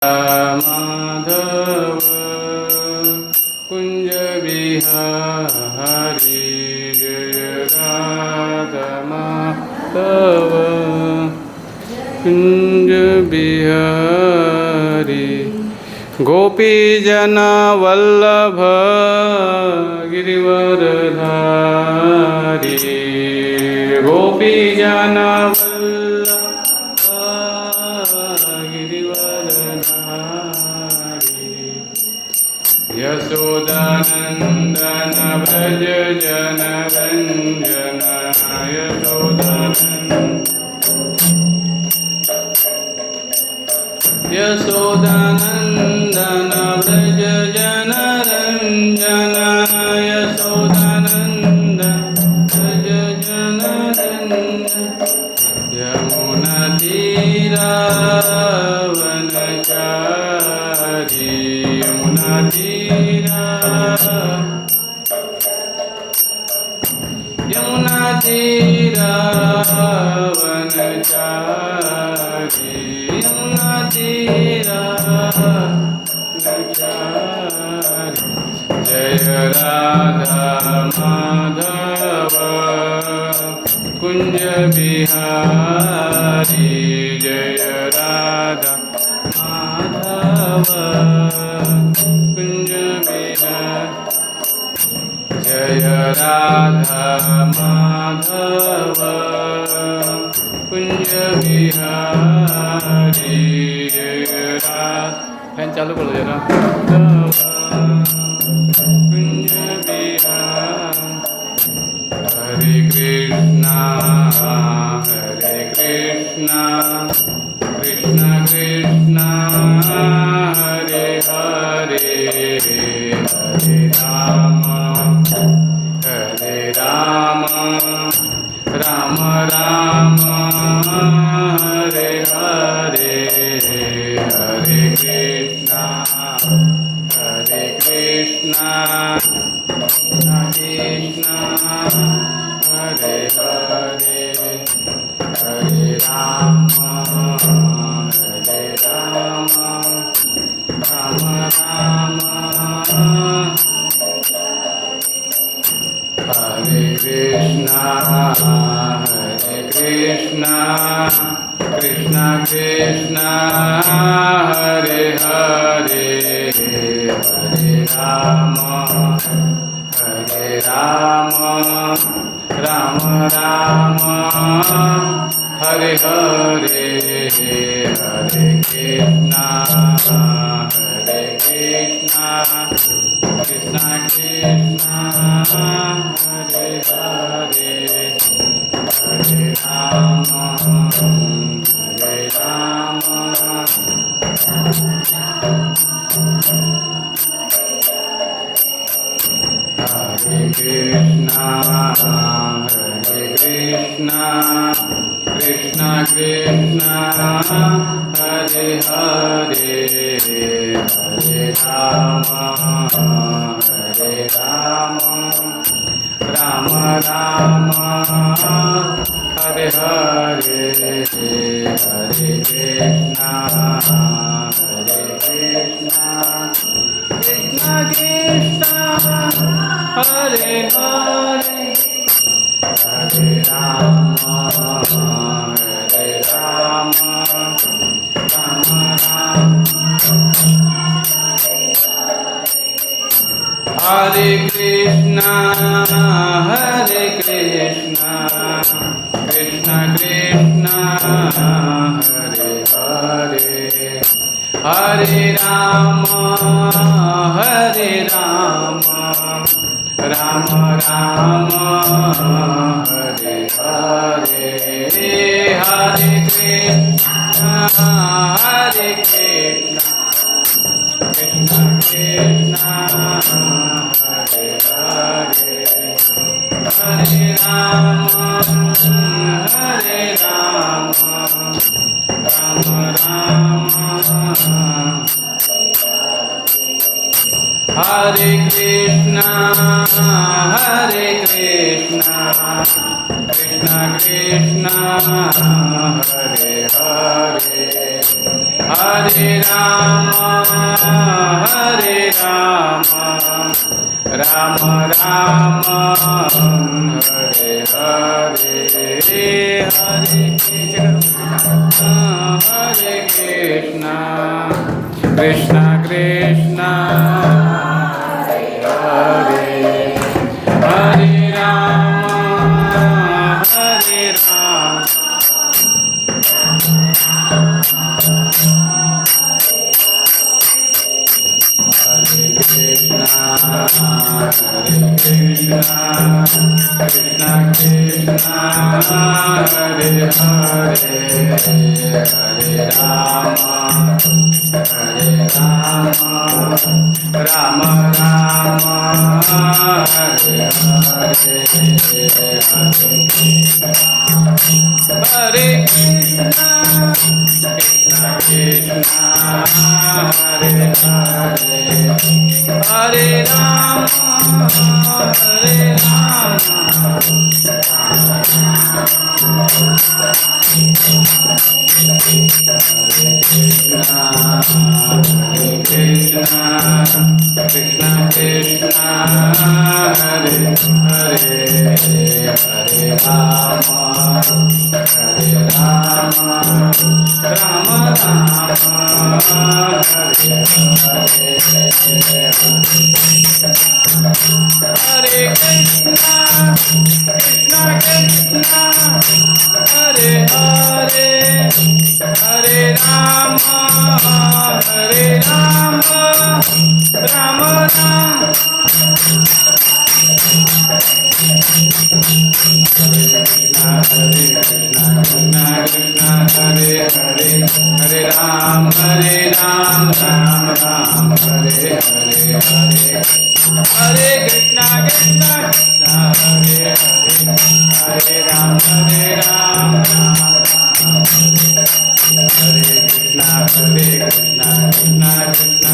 माधव कुंज बिहारी जय राधा माधव कुंज बिहारी गोपी जना वल्लभ गिरिवरधारी गोपी जना वल्लभ गिरिवरधारी यशोदानंदन व्रज जन रंजन यशोदानंदन व्रज जन रंजन यशोदानंदन व्रज जन रंजन यमुना तीरावनचारी यमुना तीरावनचारी यमुना तीरावनचारी जय राधा माधव कुंज बिहारी जय राधा माधव कुंज बिहारी जय राधा माधव कुंज बिहारी जय राधा फैन चालू करो जरा कुंज बिहारी हरे कृष्णा कृष्ण कृष्ण हरे हरे हरे राम राम राम हरे हरे हरे कृष्णा कृष्णा हरे हरे हरे राम राम राम हरे कृष्णा कृष्ण कृष्ण हरे हरे हरे राम राम राम हरे हरे हरे कृष्णा कृष्ण कृष्ण हरे हरे हरे राम हरे कृष्णा कृष्ण कृष्ण हरे हरे हरे राम राम राम हरे हरे हरे कृष्णा कृष्ण कृष्ण हरे हरे हरे राम राम राम हरे कृष्णा कृष्ण कृष्ण हरे हरे हरे राम राम राम हरे हरे हरे कृष्णा कृष्ण कृष्ण हरे हरे हरे राम राम राम हरे Krishna Krishna Krishna Hare Hare Hare Rama, Hare Rama, Rama Rama, Hare Hare, Hare Krishna, Krishna Krishna, Hare Hare, Hare Rama, Hare Rama. Krishna Krishna, Hare Hare, Hare Rama, Hare Rama, Rama Rama, Hare Hare, Hare Krishna, Krishna Krishna, Hare Hare, Hare Rama, Hare Rama, Krishna Krishna, Krishna Hare Hare, Hare Rama, Hare Rama, Rama Rama, Hare Hare, Hare Krishna, Krishna Krishna, Hare Hare, Hare Rama, Hare Rama, Rama Rama, Hare Krishna, Krishna Krishna, Hare Hare, Hare Rama, Hare Rama, Rama Rama, Hare Hare, Hare Krishna, Krishna Krishna, Hare Hare, Hare Rama, Hare Rama, Hare Krishna, Hare Krishna, Krishna Krishna,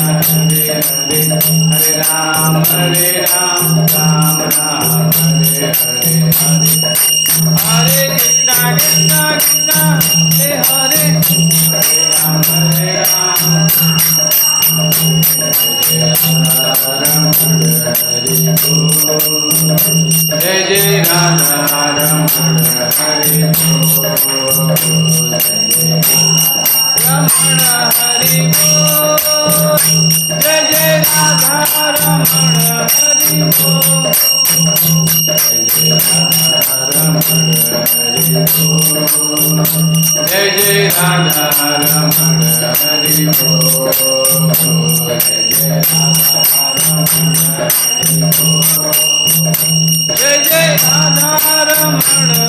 Hare Hare, Hare Rama, Hare Rama, Rama Rama, Hare Hare, Hare Krishna, Krishna Krishna, Hare Hare, Hare Rama, Hare Rama, Jai Jai Radha Rama, Hare Ramana, Hare Bol, Jai Jai Radha Ramana, Hare Bol, Jai Jai Radha Ramana, Hare Bol, Jai Jai Radha Ramana, Hare Bol, Jai Jai Radha Ramana, Hare Bol, Jai Jai Radha Ramana,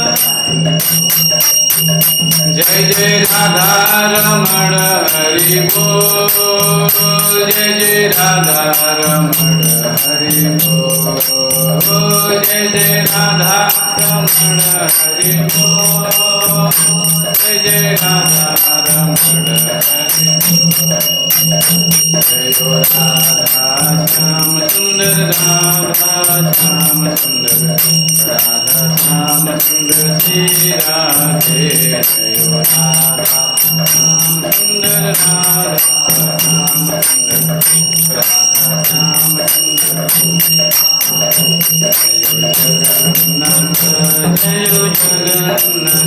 Jai Jai Radha Ramana, Hare Bol, Jai Jai Radha Ramana, Hare Bol, Jai Jai Radha Ramana, Hare Bol, Jai Jai Radha Ramana, Hare Jai Radha Shyam Sundar, Radha Shyam Sundar, Radha Shyam Sundar Shri Radhe, Jai Radha Shyam Sundar, Radha Shyam Sundar, Radha Shyam Sundar, Jai Jagannath, Jai Jagannath,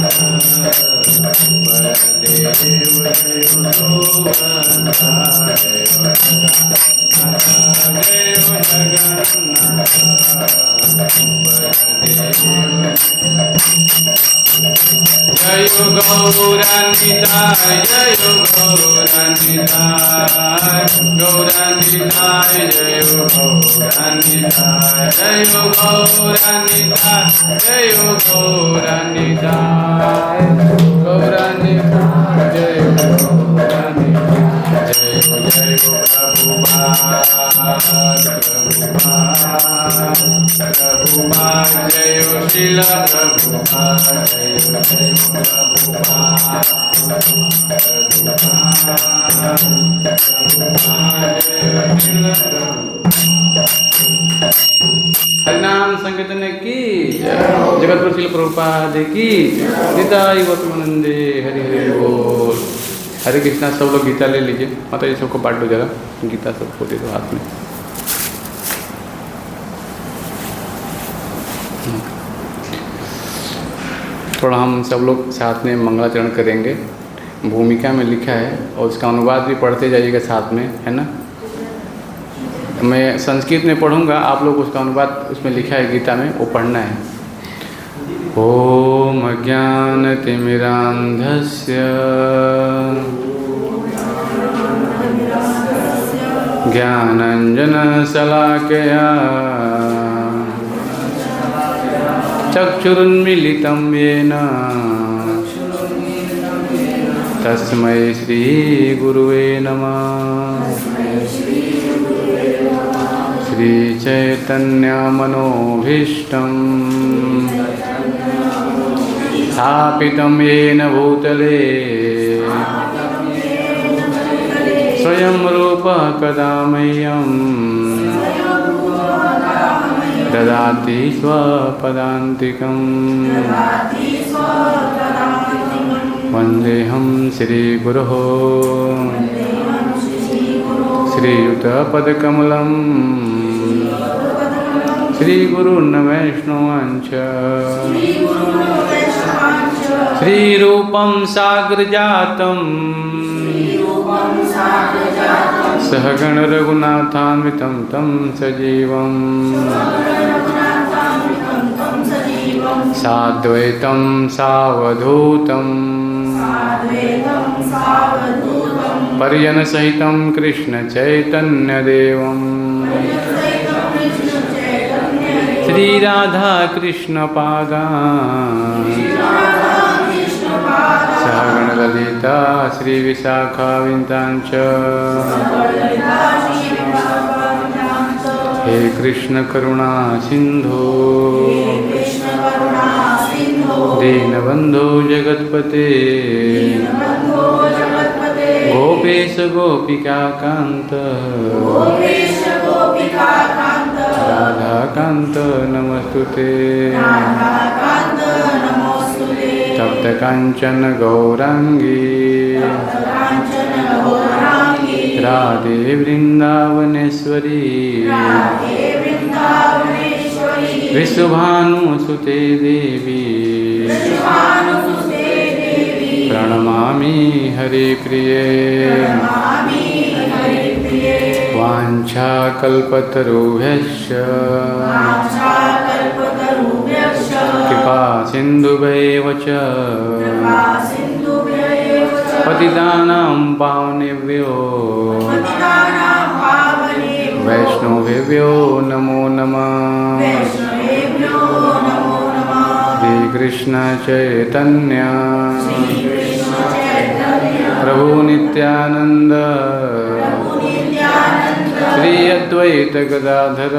Baladev, Jai Subhadra, Jai Jai Gauranitai, Jai Gauranitai, Gauranitai, Jai Gauranitai, Jai Gauranitai, Jai Gauranitai, Gauranitai, Jai Gauranitai, Jai Jai Prabhupada, Jai Srila Prabhupada, Jai Jai हरिनाम संकीर्तन की जगतगुरु श्रील प्रभुपाद की निताई गौतमानंदे हरि हरि बोल। हरे कृष्णा। सब लोग गीता ले लीजिए। माता जी सबको बांट दो जरा, गीता सबको दे दो हाथ में। थोड़ा हम सब लोग साथ में मंगलाचरण करेंगे। भूमिका में लिखा है और उसका अनुवाद भी पढ़ते जाइएगा साथ में, है ना। मैं संस्कृत में पढ़ूंगा, आप लोग उसका अनुवाद उसमें लिखा है गीता में, वो पढ़ना है। ओम अज्ञानतिमिरान्धस्य ज्ञानाञ्जनशलाकया चक्षुरुन्मीलितं येन तस्मै श्रीगुरुवे नमः। श्रीचैतन्यमनोभीष्टं स्थापितं येन भूतले स्वयं रूपः कदा मह्यं ददाति स्वपदान्तिकम्। वन्देऽहं श्रीगुरोः श्रीयुतपदकमलं श्रीगुरून् वैष्णवांश्च श्रीरूपं साग्रजातं सहगण रघुनाथान्वितं तं सजीवं साद्वैतं सावधूतं परिजनसहितं कृष्ण चैतन्यदेवं श्रीराधा कृष्ण पादान् सहगण ललिता श्रीविशाखाविन्तांच। हे कृष्ण करुणा सिंधु दीनबंधु जगत्पते गोपेश गोपिकाकांत राधाकांत नमस्तुते। तप्त कांचन गौरांगी राधे वृंदावनेश्वरी विश्वभानुसुते देवी प्रणमामि हरिप्रिये। वाञ्छाकल्पतरुभ्यश्च कृपा सिन्धुभ्यैव च पतितानां पावनेभ्यो वैष्णवेभ्यो नमो नमः। श्रीकृष्ण चैतन्य प्रभु नित्यानंद श्री अद्वैत गदाधर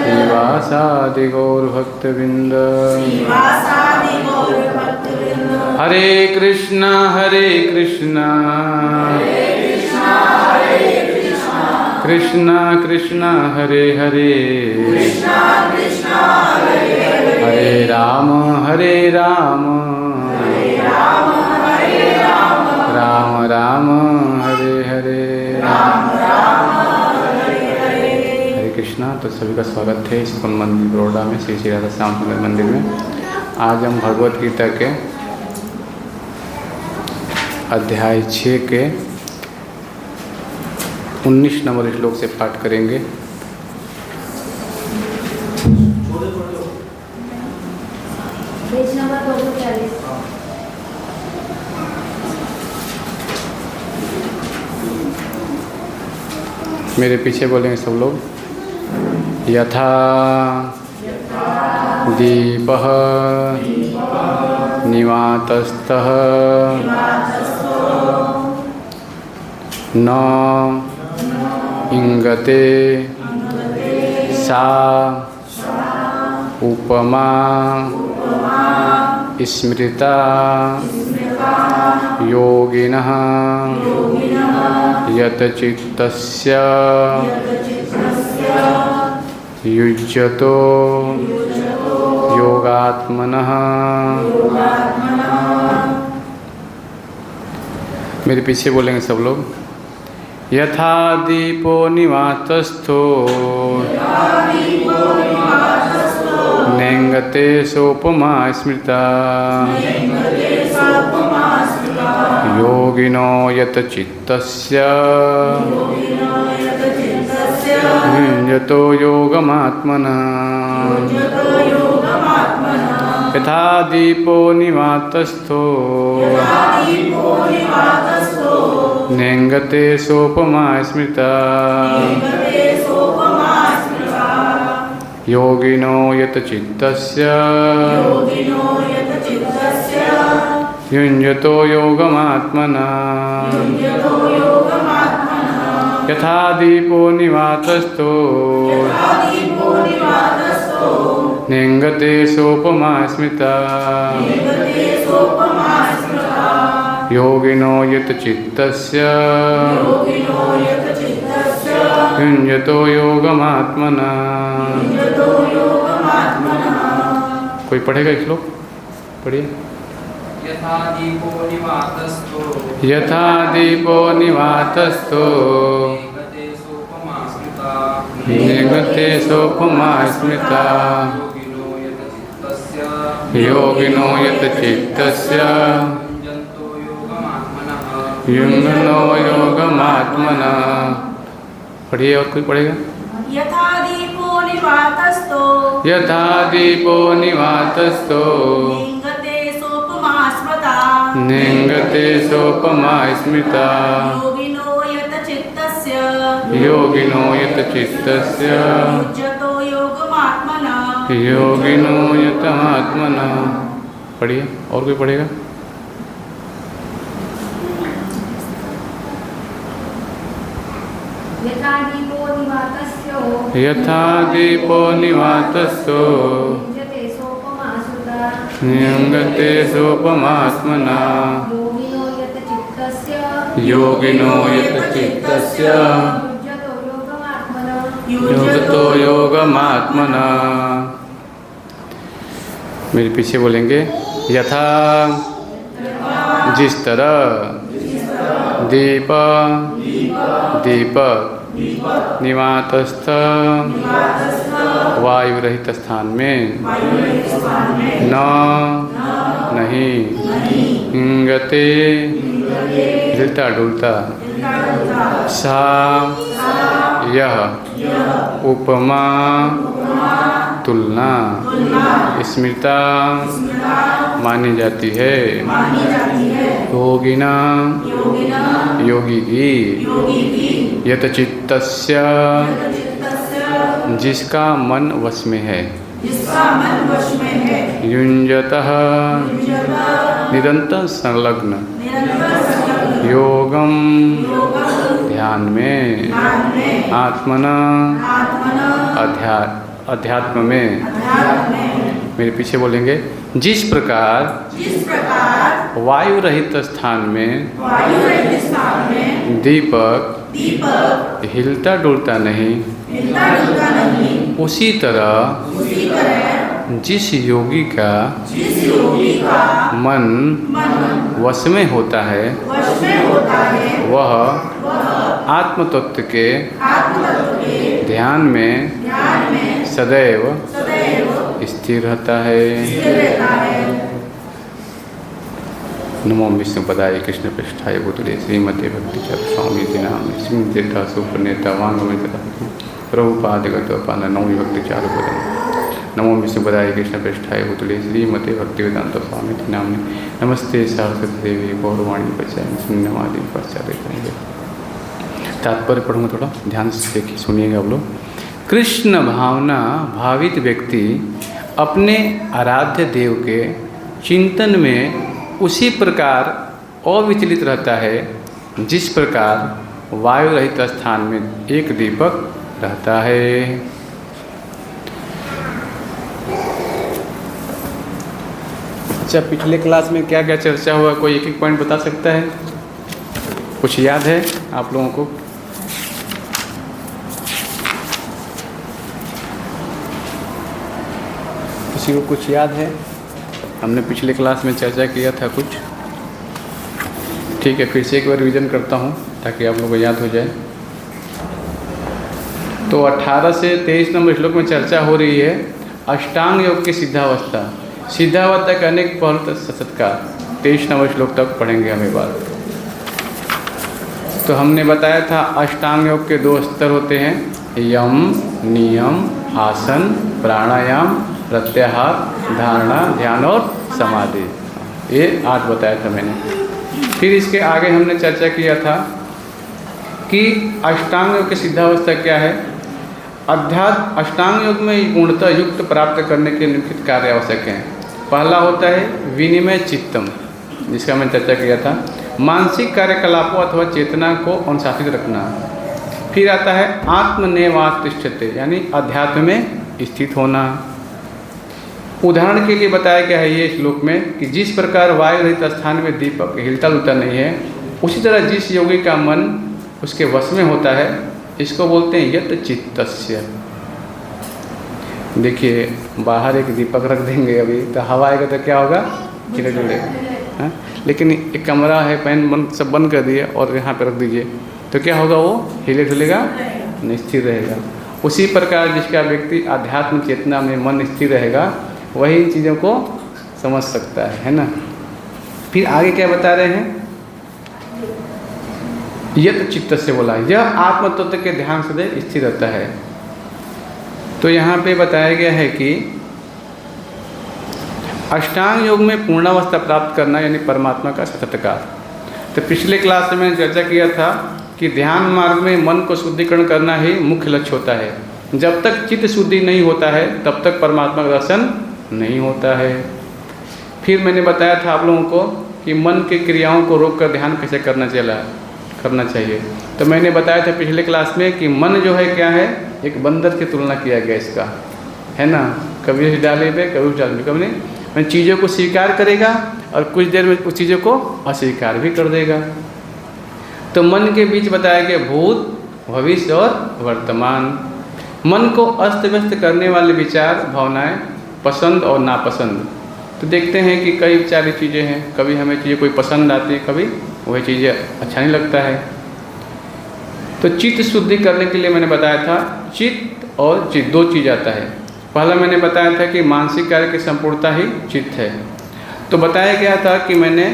श्रीवासादि गौर भक्तवृंद। हरे कृष्णा कृष्णा कृष्णा हरे हरे हरे राम राम राम हरे हरे। हरे कृष्णा। तो सभी का स्वागत है इस्कॉन मंदिर बड़ौदा में, श्री श्री राधा श्याम सुंदर मंदिर में। आज हम भगवत गीता के अध्याय 6 के 19 नंबर श्लोक से पाठ करेंगे। Page number 240। मेरे पीछे बोलेंगे सब लोग। यथा दीपः निवातस्थः न इंगते सा उपमा स्मृता योगिनः यतचित्तस्य युज्यतो योगात्मनः। मेरे पीछे बोलेंगे सब लोग। यथा दीपो निवातस्थो नेंगते सोपमा स्मृता योगिनो यत चित्तस्य युञ्जतो योगमात्मना। यथा दीपो निवातस्थो नेंगते सोपमा स्मृता योगिनो यत चित्तस्य युञ्जतो योगमात्मना। यथा दीपो निवातस्थो नेंगते सोपमा स्मृता योगिनो यत चित्तस्य युञ्जतो योगमात्मना। कोई पढ़ेगा एक श्लोक? पढ़िए। यथा दीपो निवातस्थो यथा दीपो निवातस्थो नेंगते सोपमा स्मृता नेंगते सोपमा स्मृता योगिनो यत चित्तस्य युञ्जन्तो योगमात्मनः। युञ्जनो योगमात्मना। पढ़िए, और कोई पढ़ेगा? यथा दीपो निवातस्थो यथा दीपो निवातस्थो नेंगते सोपमा स्मृता नेंगते सोपमा स्मृता योगिनो यत चित्तस्य योगिनो यत चित्तस्य युज्यतो योगमात्मना। योगिनो यत आत्मना। पढ़िए, और कोई पढ़ेगा? यथा दीपो निवातस्थो यथा दीपो निवातस्थो युञ्जते सोपमा स्मृता नियंगते सोपमात्मना योगिनो यत चित्तस्य योगिनो यत चित्तस्य युज्यतो योगमात्मना। योगतो योगमात्मना। मेरे पीछे बोलेंगे। यथा जिस तरह दीप दीपक निवातस्थ वायु रहित स्थान में न नहीं इंगते हिलता डुलता सा यह उपमा तुलना स्मृता मानी जाती है योगिना योगी की यत चित्तस्य जिसका मन वश में है युञ्जतः निरंतर संलग्न योगम ध्यान में आत्मना अध्यात्म में। मेरे पीछे बोलेंगे। जिस प्रकार वायु रहित स्थान में दीपक हिलता डुलता नहीं उसी तरह जिस योगी का मन वश में होता है वह आत्म तत्व के ध्यान में सदैव स्थिर रहता है। नमो विष्णुपदाय कृष्ण पृष्ठाय भूतले श्रीमते भक्तिचर स्वामी नाम स्मृता सुप्रणेता वांगमृता प्रभुपादगतपाल नवमी भक्तिचार बोधन। नमो विष्णुपदाय कृष्ण पृष्ठाय भूतले श्रीमते भक्तिवेदांत स्वामी नाम नमस्ते सरस्वती देवी गौरवाणी प्रचार नमादि पश्चात करेंगे। तात्पर्य पढ़ूंगा, थोड़ा ध्यान से देखिए, सुनिएगा आप लोग। कृष्ण भावना भावित व्यक्ति अपने आराध्य देव के चिंतन में उसी प्रकार अविचलित रहता है जिस प्रकार वायु रहित स्थान में एक दीपक रहता है। अच्छा, पिछले क्लास में क्या क्या चर्चा हुआ, कोई एक एक पॉइंट बता सकता है? कुछ याद है आप लोगों को? किसी को कुछ याद है? हमने पिछले क्लास में चर्चा किया था कुछ। ठीक है, फिर से एक बार रिवीजन करता हूँ ताकि आप लोगों को याद हो जाए। तो 18 से 23 नंबर श्लोक में चर्चा हो रही है अष्टांग योग की सिद्धावस्था। सिद्धावस्था का अनेक पहलू सत्कार 23 नंबर श्लोक तक पढ़ेंगे हम एक बार। तो हमने बताया था अष्टांग योग के 2 स्तर होते हैं, यम, नियम, आसन, प्राणायाम, प्रत्याहार, धारणा, ध्यान और समाधि। ये 8 बताया था मैंने। फिर इसके आगे हमने चर्चा किया था कि अष्टांग योग की सिद्धावस्था क्या है। अष्टांग योग में पूर्णतः युक्त प्राप्त करने के निम्नलिखित कार्य आवश्यक हैं। पहला होता है विनिमय चित्तम, जिसका मैंने चर्चा किया था, मानसिक कार्यकलापों अथवा चेतना को अनुशासित रखना। फिर आता है आत्मनेवातिष्ठते, यानी अध्यात्म में स्थित होना। उदाहरण के लिए बताया गया है ये श्लोक में कि जिस प्रकार वायु रहित स्थान में दीपक हिलता डुलता नहीं है, उसी तरह जिस योगी का मन उसके वश में होता है, इसको बोलते हैं यत चित्तस्य। देखिए बाहर एक दीपक रख देंगे अभी तो हवा आएगा तो क्या होगा, हिले डुलेगा। लेकिन एक कमरा है, फैन बंद सब बंद कर दिए और यहाँ पे रख दीजिए तो क्या होगा, वो हिले डुलेगा नहीं, स्थिर रहेगा। उसी प्रकार जिसका व्यक्ति आध्यात्म चेतना में मन स्थिर रहेगा वही इन चीज़ों को समझ सकता है ना। फिर आगे क्या बता रहे हैं, यत चित्त से बोला, यह आत्म तत्व के ध्यान से स्थिर रहता है। तो यहाँ पे बताया गया है कि अष्टांग योग में पूर्णावस्था प्राप्त करना यानी परमात्मा का साक्षात्कार। तो पिछले क्लास में मैंने चर्चा किया था कि ध्यान मार्ग में मन को शुद्धिकरण करना ही मुख्य लक्ष्य होता है। जब तक चित्त शुद्धि नहीं होता है तब तक परमात्मा का दर्शन नहीं होता है। फिर मैंने बताया था आप लोगों को कि मन की क्रियाओं को रोककर ध्यान कैसे करना चाहिए। तो मैंने बताया था पिछले क्लास में कि मन जो है क्या है, एक बंदर की तुलना किया गया इसका, है ना। कभी उस डाले पे कभी उस डाले पे, कभी नहीं, मैं चीज़ों को स्वीकार करेगा और कुछ देर में उस चीज़ों को अस्वीकार भी कर देगा। तो मन के बीच बताया गया भूत, भविष्य और वर्तमान। मन को अस्त व्यस्त करने वाले विचार, भावनाएं, पसंद और नापसंद। तो देखते हैं कि कई सारी चीज़ें हैं, कभी हमें चीज़ें कोई पसंद आती है, कभी वही चीज़ें अच्छा नहीं लगता है। तो चित्त शुद्धि करने के लिए मैंने बताया था चित्त और चित्त 2 चीज़ आता है। पहला मैंने बताया था कि मानसिक कार्य की संपूर्णता ही चित्त है। तो बताया गया था कि मैंने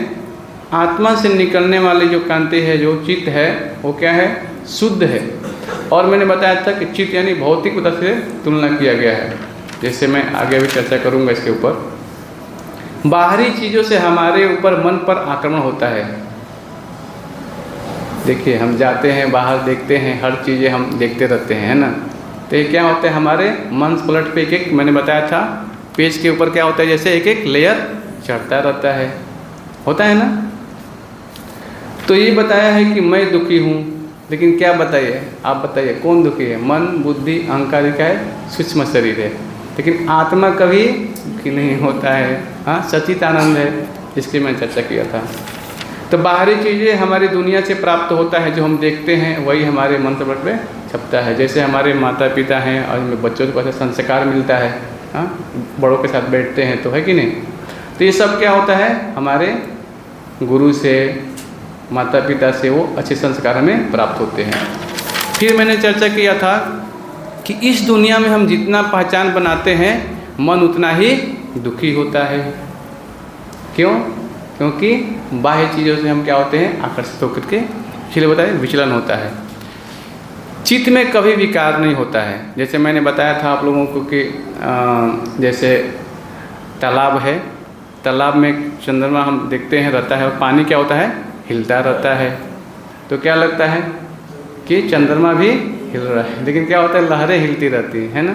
आत्मा से निकलने वाली जो कांति है, जो चित्त है, वो क्या है, शुद्ध है। और मैंने बताया था कि चित्त यानी भौतिक पदार्थ से तुलना किया गया है, जैसे मैं आगे भी चर्चा करूँगा इसके ऊपर। बाहरी चीज़ों से हमारे ऊपर मन पर आक्रमण होता है। देखिए हम जाते हैं बाहर, देखते हैं हर चीज़ें हम देखते रहते हैं, है ना। तो ये क्या होता है, हमारे मन पलट पे एक मैंने बताया था पेज के ऊपर क्या होता है, जैसे एक एक लेयर चढ़ता रहता है, होता है ना। तो ये बताया है कि मैं दुखी हूँ, लेकिन क्या बताइए, आप बताइए कौन दुखी है, मन, बुद्धि, अहंकार का है, सूक्ष्म शरीर है। लेकिन आत्मा कभी दुखी नहीं होता है, हाँ, सचित आनंद है। इसकी मैंने चर्चा किया था। तो बाहरी चीज़ें हमारी दुनिया से प्राप्त होता है, जो हम देखते हैं वही हमारे मन पलट पे छपता है। जैसे हमारे माता पिता हैं और बच्चों को ऐसा संस्कार मिलता है, हाँ, बड़ों के साथ बैठते हैं तो, है कि नहीं। तो ये सब क्या होता है, हमारे गुरु से, माता पिता से वो अच्छे संस्कार हमें प्राप्त होते हैं। फिर मैंने चर्चा किया था कि इस दुनिया में हम जितना पहचान बनाते हैं मन उतना ही दुखी होता है। क्यों? क्योंकि बाह्य चीज़ों से हम क्या होते हैं, आकर्षित होकर के, इसलिए बताए विचलन होता है। चित्त में कभी विकार नहीं होता है। जैसे मैंने बताया था आप लोगों को कि जैसे तालाब है, तालाब में चंद्रमा हम देखते हैं रहता है और पानी क्या होता है, हिलता रहता है। तो क्या लगता है कि चंद्रमा भी हिल रहा है, लेकिन क्या होता है, लहरें हिलती रहती हैं, है ना।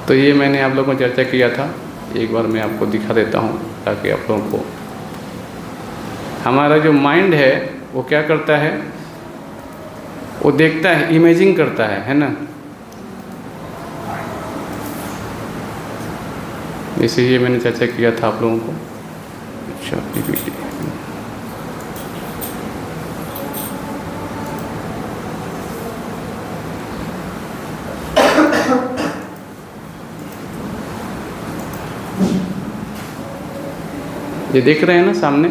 तो ये मैंने आप लोगों को चर्चा किया था, एक बार मैं आपको दिखा देता हूँ ताकि आप लोगों को, हमारा जो माइंड है वो क्या करता है, वो देखता है, इमेजिंग करता है ना। जैसे ये मैंने चर्चा किया था आप लोगों को। अच्छा, ये देख रहे हैं ना सामने,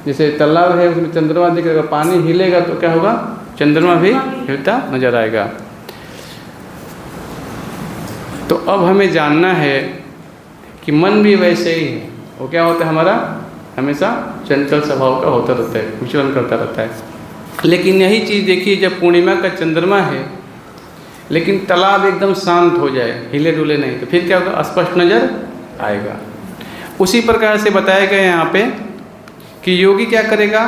जैसे तालाब है उसमें चंद्रमा दिख रहा, पानी हिलेगा तो क्या होगा, चंद्रमा भी हिलता नजर आएगा। तो अब हमें जानना है कि मन भी वैसे ही है, वो क्या होता है हमारा हमेशा चंचल स्वभाव का होता रहता है, विचलन करता रहता है। लेकिन यही चीज़ देखिए, जब पूर्णिमा का चंद्रमा है लेकिन तालाब एकदम शांत हो जाए, हिले डुले नहीं, तो फिर क्या होगा, स्पष्ट नजर आएगा। उसी प्रकार से बताया गया यहाँ पे कि योगी क्या करेगा,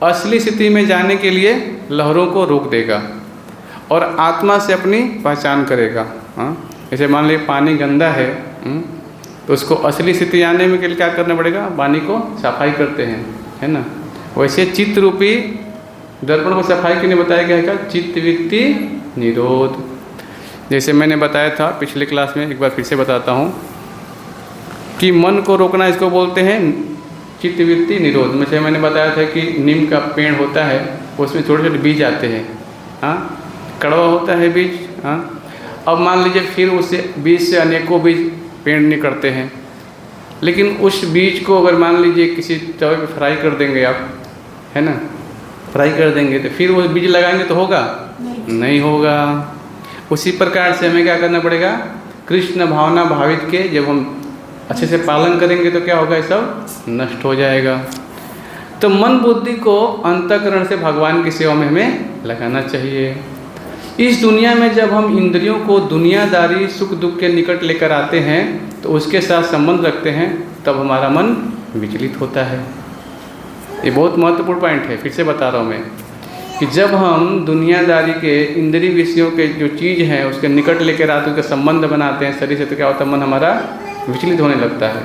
असली स्थिति में जाने के लिए लहरों को रोक देगा और आत्मा से अपनी पहचान करेगा। हाँ, जैसे मान लीजिए पानी गंदा है, तो उसको असली स्थिति आने में के लिए क्या करना पड़ेगा, पानी को सफाई करते हैं, है ना। वैसे चित्त रूपी दर्पण को सफाई के लिए बताया गया है क्या, चित्त वृत्ति निरोध। जैसे मैंने बताया था पिछले क्लास में, एक बार फिर से बताता हूँ कि मन को रोकना इसको बोलते हैं चित्त वृत्ति निरोध। जैसे मैंने बताया था कि नीम का पेड़ होता है, उसमें छोटे छोटे बीज आते हैं, हाँ, कड़वा होता है बीज। हाँ, अब मान लीजिए फिर उससे बीज से अनेकों बीज पेड़ निकलते हैं, लेकिन उस बीज को अगर मान लीजिए किसी तवे पे फ्राई कर देंगे आप, है ना, फ्राई कर देंगे तो फिर वो बीज लगाएंगे तो होगा नहीं होगा। उसी प्रकार से हमें क्या करना पड़ेगा, कृष्ण भावना भावित के जब हम अच्छे से पालन करेंगे तो क्या होगा, ये सब नष्ट हो जाएगा। तो मन बुद्धि को अंतःकरण से भगवान की सेवा में हमें लगाना चाहिए। इस दुनिया में जब हम इंद्रियों को दुनियादारी सुख दुख के निकट लेकर आते हैं तो उसके साथ संबंध रखते हैं, तब हमारा मन विचलित होता है। ये बहुत महत्वपूर्ण पॉइंट है, फिर से बता रहा हूँ मैं कि जब हम दुनियादारी के इंद्रिय विषयों के जो चीज़ हैं उसके निकट लेकर आते हैं, उसका संबंध बनाते हैं शरीर से, तो क्या होता है, मन हमारा विचलित होने लगता है।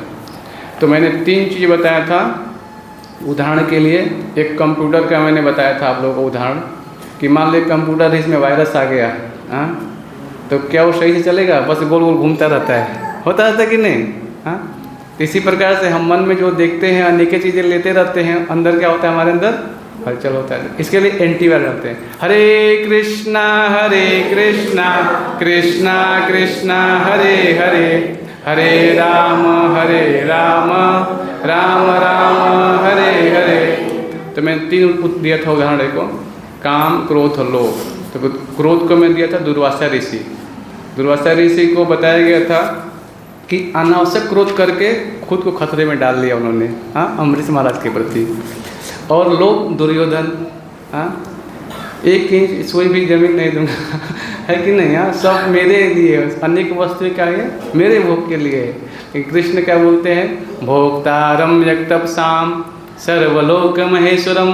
तो मैंने 3 चीज़ बताया था उदाहरण के लिए। एक कंप्यूटर का मैंने बताया था आप लोगों को उदाहरण कि मान लीजिए कंप्यूटर इसमें वायरस आ गया, हाँ, तो क्या वो सही से चलेगा, बस गोल गोल घूमता रहता है, होता रहता है कि नहीं। हाँ, इसी प्रकार से हम मन में जो देखते हैं अनेक चीज़ें लेते रहते हैं, अंदर क्या होता है, हमारे अंदर हलचल होता है। इसके लिए एंटीवायरस रहते हैं, हरे कृष्णा कृष्णा कृष्णा हरे हरे, हरे राम राम राम हरे हरे। तो मैंने 3 दिया था उदाहरण को, काम क्रोध और लोभ। तो क्रोध को मैं दिया था दुर्वासा ऋषि। दुर्वासा ऋषि को बताया गया था कि अनावश्यक क्रोध करके खुद को खतरे में डाल लिया उन्होंने, हाँ, अम्बरीश महाराज के प्रति। और लोभ दुर्योधन, हाँ, 1 इंच सोई भी जमीन नहीं दूंगा है कि नहीं। हाँ, सब मेरे लिए, अनेक वस्तुएं क्या है, मेरे भोग के लिए। कृष्ण क्या बोलते हैं, भोक्तारम यक्तपसाम सर्वलोक महेश्वरम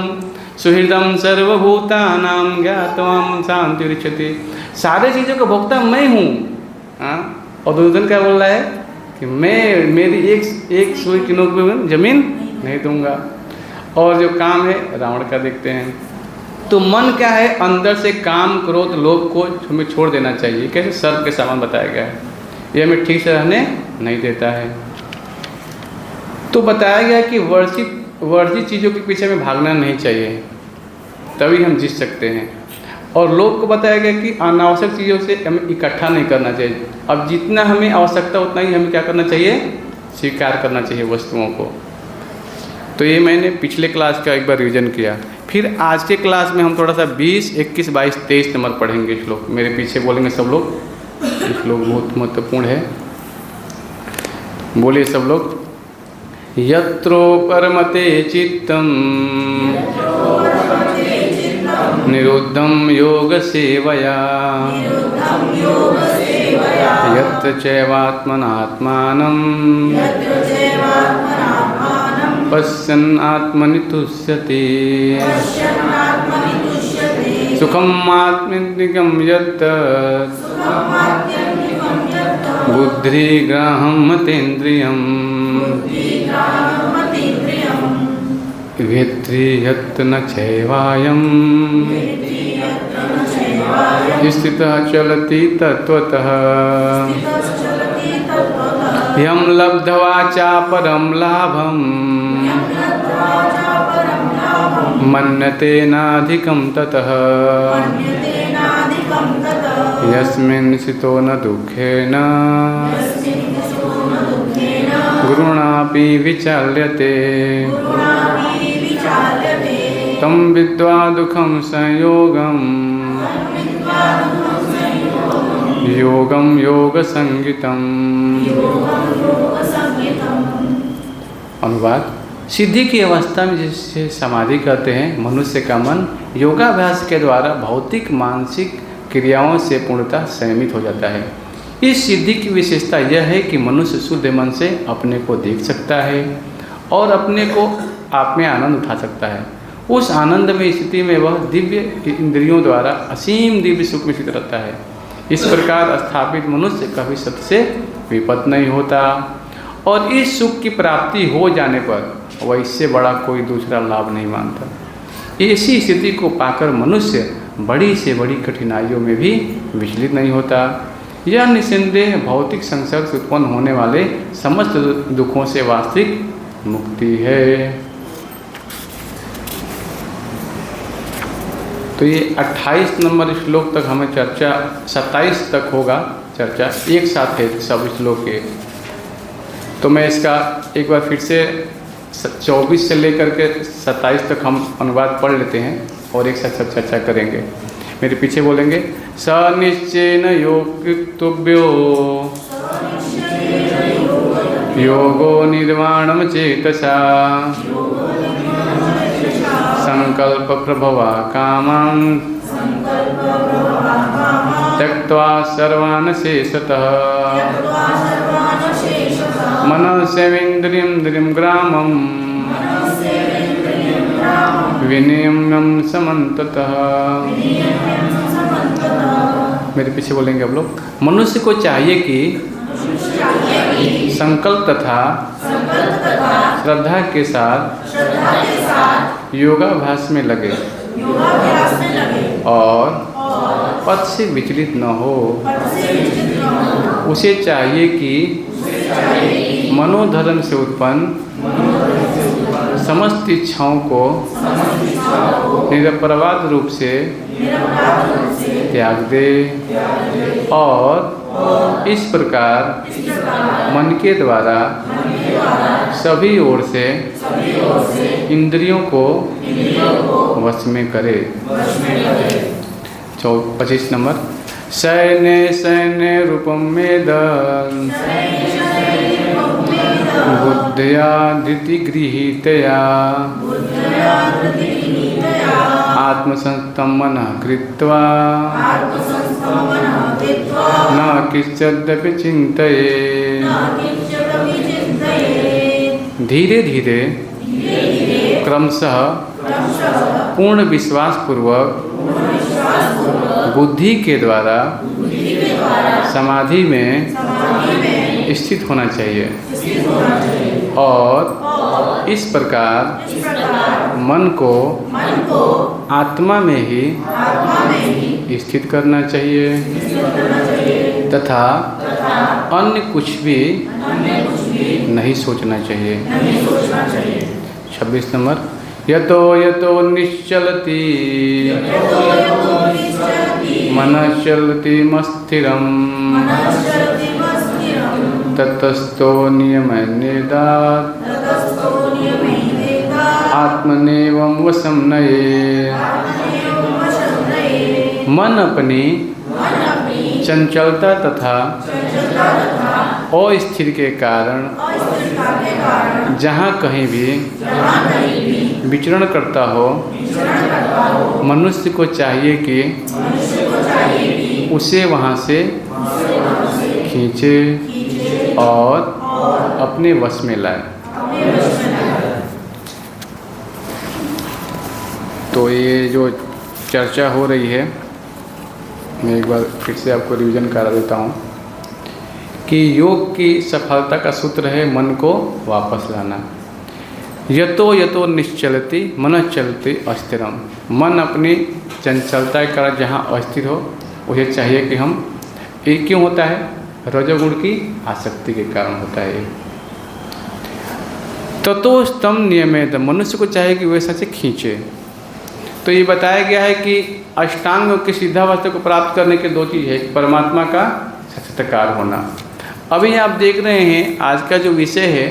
सुहृदम सर्वभूतानां ज्ञात्वाम शांति रिच्छति। सारे चीज़ों का भोक्ता मैं हूँ। हाँ, और दुर्योधन क्या बोल रहा है कि मैं मेरी एक सुई की नोक पे जमीन नहीं दूंगा। और जो काम है रावण का देखते हैं। तो मन क्या है, अंदर से काम क्रोध लोभ को हमें छोड़ देना चाहिए। कैसे, सर्प के समान बताया गया है, ये हमें ठीक से रहने नहीं देता है। तो बताया गया कि वर्जित चीज़ों के पीछे हमें भागना नहीं चाहिए, तभी हम जीत सकते हैं। और लोग को बताया गया कि अनावश्यक चीज़ों से हमें इकट्ठा नहीं करना चाहिए। अब जितना हमें आवश्यकता उतना ही हमें क्या करना चाहिए, स्वीकार करना चाहिए वस्तुओं को। तो ये मैंने पिछले क्लास का एक बार रिवीजन किया। फिर आज के क्लास में हम थोड़ा सा 20, 21, 22, 23 नंबर पढ़ेंगे श्लोक। मेरे पीछे बोलेंगे सब लोग, ये श्लोक बहुत महत्वपूर्ण है, बोलिए सब लोग। यत्रो परमते चित्तम निरुद्धं योग सेवया यत्र चैवात्मनात्मानं पश्यन् आत्मनि तुष्यति सुखम् आत्मनिकं यत् बुद्धिग्राहं मतेन्द्रियम् वेत्ति यत् न चैवायं स्थितः चलति तत्त्वतः यं लब्ध्वा चापरं लाभं मन्यते नाधिकं ततः यस्मिन् स्थितो न दुःखेन गुरुणापि विचाल्यते तं विद्वा दुःखं संयोगं योगं योगसंज्ञितम्। अनुवाद: सिद्धि की अवस्था में जिसे समाधि कहते हैं, मनुष्य का मन योगाभ्यास के द्वारा भौतिक मानसिक क्रियाओं से पूर्णतः संयमित हो जाता है। इस सिद्धि की विशेषता यह है कि मनुष्य शुद्ध मन से अपने को देख सकता है और अपने को आप में आनंद उठा सकता है। उस आनंद में स्थिति में वह दिव्य इंद्रियों द्वारा असीम दिव्य सुख में स्थित रहता है। इस प्रकार स्थापित मनुष्य कभी सत्य से विपत नहीं होता और इस सुख की प्राप्ति हो जाने पर वह इससे बड़ा कोई दूसरा लाभ नहीं मानता। ऐसी स्थिति को पाकर मनुष्य बड़ी से बड़ी कठिनाइयों में भी विचलित नहीं होता। यह निस्संदेह भौतिक संसर्ग से उत्पन्न होने वाले समस्त दुखों से वास्तविक मुक्ति है। तो ये 28 नंबर श्लोक तक हमें चर्चा, 27 तक होगा चर्चा, एक साथ है सब श्लोक के। तो मैं इसका एक बार फिर से 24 से लेकर के 27 तक हम अनुवाद पढ़ लेते हैं और एक साथ सब चर्चा करेंगे। मेरे पीछे बोलेंगे। स निश्चयेन योक्तव्यो योगो निर्वाणम चेतसा संकल्प प्रभवा कामान् त्यक्त्वा सर्वान् शेषतः मनसेन्द्रियं ग्रामं विनियम्यं समन्ततः। मेरे पीछे बोलेंगे आप लोग। मनुष्य को चाहिए कि संकल्प तथा श्रद्धा के साथ योगाभ्यास में लगे और पथ से विचलित न हो। उसे चाहिए कि मनोधर्म से उत्पन्न समस्त इच्छाओं को निरपराध रूप से त्याग दे और इस प्रकार मन के द्वारा सभी ओर से इंद्रियों को वश में करे। 25 नंबर। सैन्य सैन्य रूपम मेदन बुद्धया धृति गृहीतया आत्मसंस्थं मनः कृत्वा न किंचिदपि चिन्तयेत्। धीरे धीरे क्रमशः पूर्ण विश्वास पूर्वक बुद्धि के द्वारा समाधि में स्थित होना चाहिए और इस प्रकार मन को आत्मा में ही स्थित करना चाहिए तथा अन्य कुछ भी नहीं सोचना चाहिए। 26 नंबर। यतो यतो निश्चलति मनः चलति मस्थिरम् ततस्तो नियमन्येदात् आत्मनेवं वशं नयेत्। मन अपनी चंचलता तथा अस्थिर के कारण जहाँ कहीं भी विचरण करता हो, मनुष्य को चाहिए कि उसे वहाँ से खींचे और अपने वश में लाए। तो ये जो चर्चा हो रही है, मैं एक बार फिर से आपको रिवीजन करा देता हूँ कि योग की सफलता का सूत्र है मन को वापस लाना। यतो यतो निश्चलति मनः चलति अस्थिरम। मन अपनी चंचलता के कारण जहाँ अस्थिर हो, उसे चाहिए कि हम, ये क्यों होता है? रजोगुण की आसक्ति के कारण होता है। ततो स्तम नियमेत। मनुष्य को चाहिए कि वैसा से खींचे। तो ये बताया गया है कि अष्टांग योग की सिद्धावस्था को प्राप्त करने के दो चीज़ है, परमात्मा का साक्षात्कार होना। अभी आप देख रहे हैं आज का जो विषय है,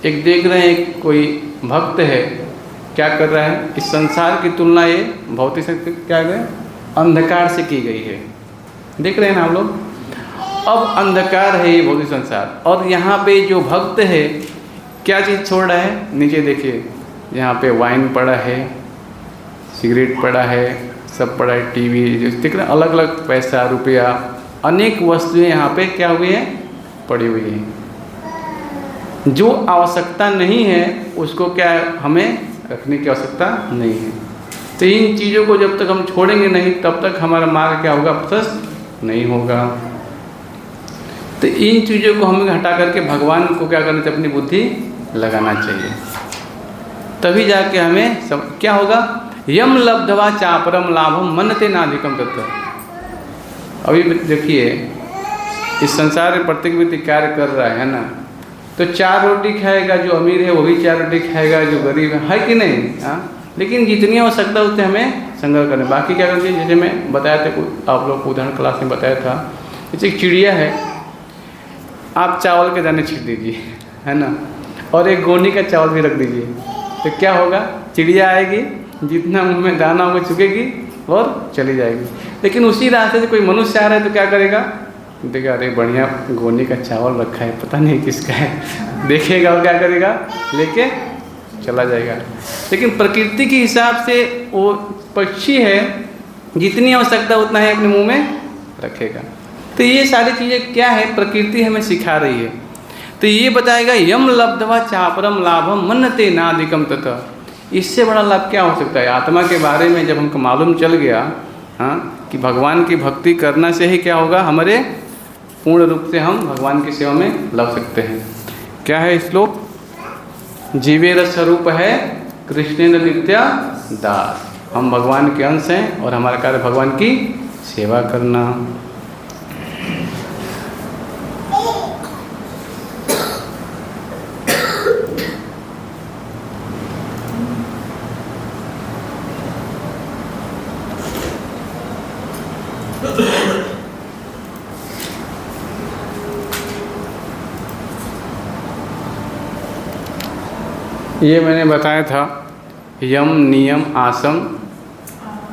एक देख रहे हैं कोई भक्त है क्या कर रहा है, इस संसार की तुलना ये भौतिक शक्ति क्या है, अंधकार से की गई है। देख रहे हैं ना आप लोग, अब अंधकार है ये भौतिक संसार, और यहाँ पे जो भक्त है क्या चीज़ छोड़ रहा है, नीचे देखिए यहाँ पे वाइन पड़ा है, सिगरेट पड़ा है, सब पड़ा है, टीवी जो देख रहे हैं, अलग अलग पैसा रुपया अनेक वस्तुएं यहाँ पे क्या हुई है, पड़ी हुई है। जो आवश्यकता नहीं है उसको क्या हमें रखने की आवश्यकता नहीं है। तो इन चीज़ों को जब तक हम छोड़ेंगे नहीं तब तक हमारा मार्ग क्या होगा, प्रशस्त नहीं होगा। तो इन चीज़ों को हमें हटा करके भगवान को क्या करना चाहिए, अपनी बुद्धि लगाना चाहिए, तभी जाके हमें सब क्या होगा, यम लब्धवा चापरम लाभम मनते नाधिकम तत्व। अभी देखिए इस संसार में प्रत्येक व्यक्ति कार्य कर रहा है ना, तो 4 रोटी खाएगा, जो अमीर है वो भी 4 रोटी खाएगा, जो गरीब है कि नहीं, हाँ। लेकिन जितनी आवश्यकता उतने हमें संग्रह करना, बाकी क्या करते हैं, जैसे मैं बताया था, आप लोग को उदाहरण क्लास में बताया था, जैसे एक चिड़िया है, आप चावल के दाने छीट दीजिए, है ना, और एक गोनी का चावल भी रख दीजिए, तो क्या होगा, चिड़िया आएगी, जितना मुँह में दाना होगा चुकेगी और चली जाएगी। लेकिन उसी रास्ते से कोई मनुष्य आ रहा है तो क्या करेगा, देखा अरे बढ़िया गोनी का चावल रखा है, पता नहीं किसका है, देखेगा और क्या करेगा, लेके चला जाएगा। लेकिन प्रकृति के हिसाब से वो पक्षी है, जितनी आवश्यकता उतना है अपने मुंह में रखेगा। तो ये सारी चीज़ें क्या है, प्रकृति हमें सिखा रही है। तो ये बताएगा यम लब्धवा चापरम लाभम मनते नाधिकम तथा, इससे बड़ा लाभ क्या हो सकता है। आत्मा के बारे में जब हमको मालूम चल गया, हाँ, कि भगवान की भक्ति करना से ही क्या होगा, हमारे पूर्ण रूप से हम भगवान की सेवा में लग सकते हैं। क्या है श्लोक, जीवेर स्वरूप है कृष्णेन्द्र नित्या दास, हम भगवान के अंश हैं और हमारा कार्य भगवान की सेवा करना। ये मैंने बताया था यम नियम आसन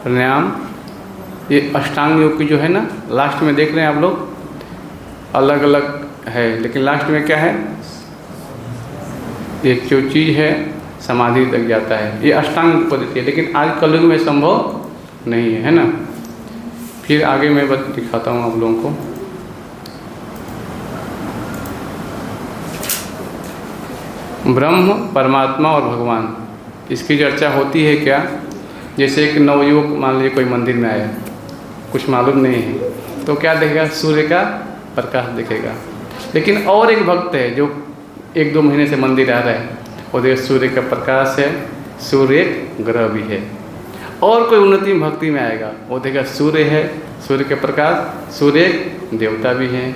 प्राणायाम, ये अष्टांग योग की जो है ना, लास्ट में देख रहे हैं आप लोग, अलग अलग है, लेकिन लास्ट में क्या है, ये जो चीज़ है समाधि तक जाता है, ये अष्टांग पद्धति है, लेकिन आज कलयुग में संभव नहीं है ना। फिर आगे मैं दिखाता हूँ आप लोगों को। ब्रह्म, परमात्मा और भगवान, इसकी चर्चा होती है क्या, जैसे एक नवयुवक मान लीजिए कोई मंदिर में आया, कुछ मालूम नहीं है, तो क्या देखेगा, सूर्य का प्रकाश दिखेगा। लेकिन और एक भक्त है जो 1-2 महीने से मंदिर आ रहा है, वो देखा सूर्य का प्रकाश है, सूर्य एक ग्रह भी है। और कोई उन्नति भक्ति में आएगा, वो देखा सूर्य है, सूर्य का प्रकाश, सूर्य एक देवता भी है।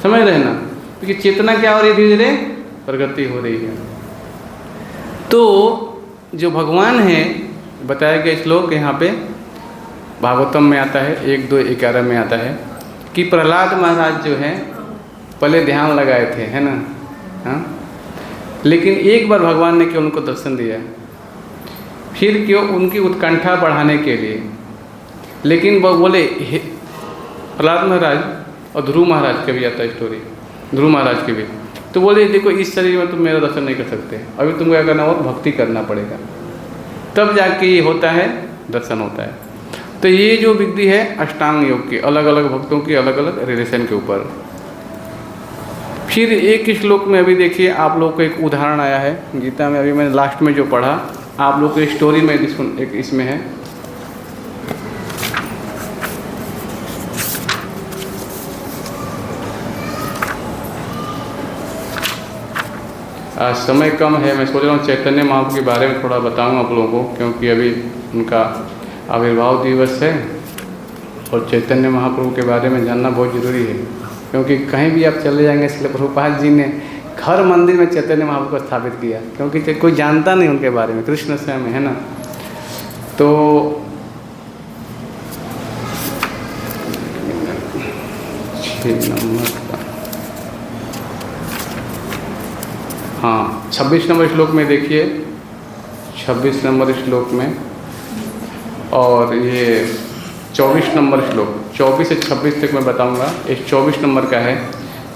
समझ रहे ना, क्योंकि चेतना क्या हो रही है, धीरे धीरे प्रगति हो रही है। तो जो भगवान है, बताया गया श्लोक यहाँ पे भागवतम में आता है 1-2-11 में आता है कि प्रहलाद महाराज जो है पहले ध्यान लगाए थे, है ना, हाँ, लेकिन एक बार भगवान ने क्यों उनको दर्शन दिया, फिर क्यों उनकी उत्कंठा बढ़ाने के लिए। लेकिन वो बोले प्रहलाद महाराज और ध्रुव महाराज के भी आता है स्टोरी, ध्रुव महाराज के भी, तो बोले देखो इस शरीर में तुम मेरा दर्शन नहीं कर सकते, अभी तुमको क्या करना होगा, भक्ति करना पड़ेगा, तब जाके ये होता है, दर्शन होता है। तो ये जो विधि है अष्टांग योग की, अलग अलग भक्तों की अलग अलग रिलेशन के ऊपर। फिर एक श्लोक में अभी देखिए आप लोग को एक उदाहरण आया है गीता में, अभी मैंने लास्ट में जो पढ़ा, आप लोग को स्टोरी में एक इसमें है। आज समय कम है, मैं सोच रहा हूँ चैतन्य महाप्रभु के बारे में थोड़ा बताऊँ आप लोगों को, क्योंकि अभी उनका आविर्भाव दिवस है और चैतन्य महाप्रभु के बारे में जानना बहुत ज़रूरी है। क्योंकि कहीं भी आप चले जाएंगे, इसलिए प्रभुपाद जी ने हर मंदिर में चैतन्य महाप्रभु को स्थापित किया, क्योंकि कोई जानता नहीं उनके बारे में, कृष्ण स्वयं है ना। तो 6 नंबर, हाँ 26 नंबर श्लोक में देखिए, 26 नंबर श्लोक में, और ये 24 नंबर श्लोक, 24 से 26 तक मैं बताऊंगा। ये 24 नंबर का है।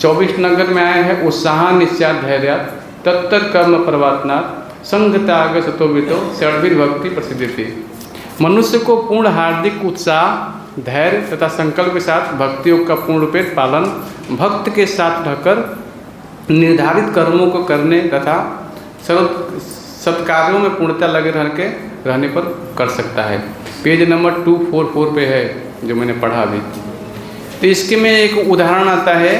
24 नंबर में आया है उत्साह निश्चात धैर्य तत्तर कर्म प्रवातनाथ संगताग सतोवितो षड्वीर भक्ति प्रसिद्धि थी। मनुष्य को पूर्ण हार्दिक उत्साह, धैर्य तथा संकल्प के साथ भक्ति योग का पूर्ण रूपेण पालन भक्त के साथ रहकर निर्धारित कर्मों को करने तथा सत्कार्यों में पूर्णता लगे रहने पर कर सकता है। पेज नंबर 244 पे है जो मैंने पढ़ा अभी। तो इसके में एक उदाहरण आता है,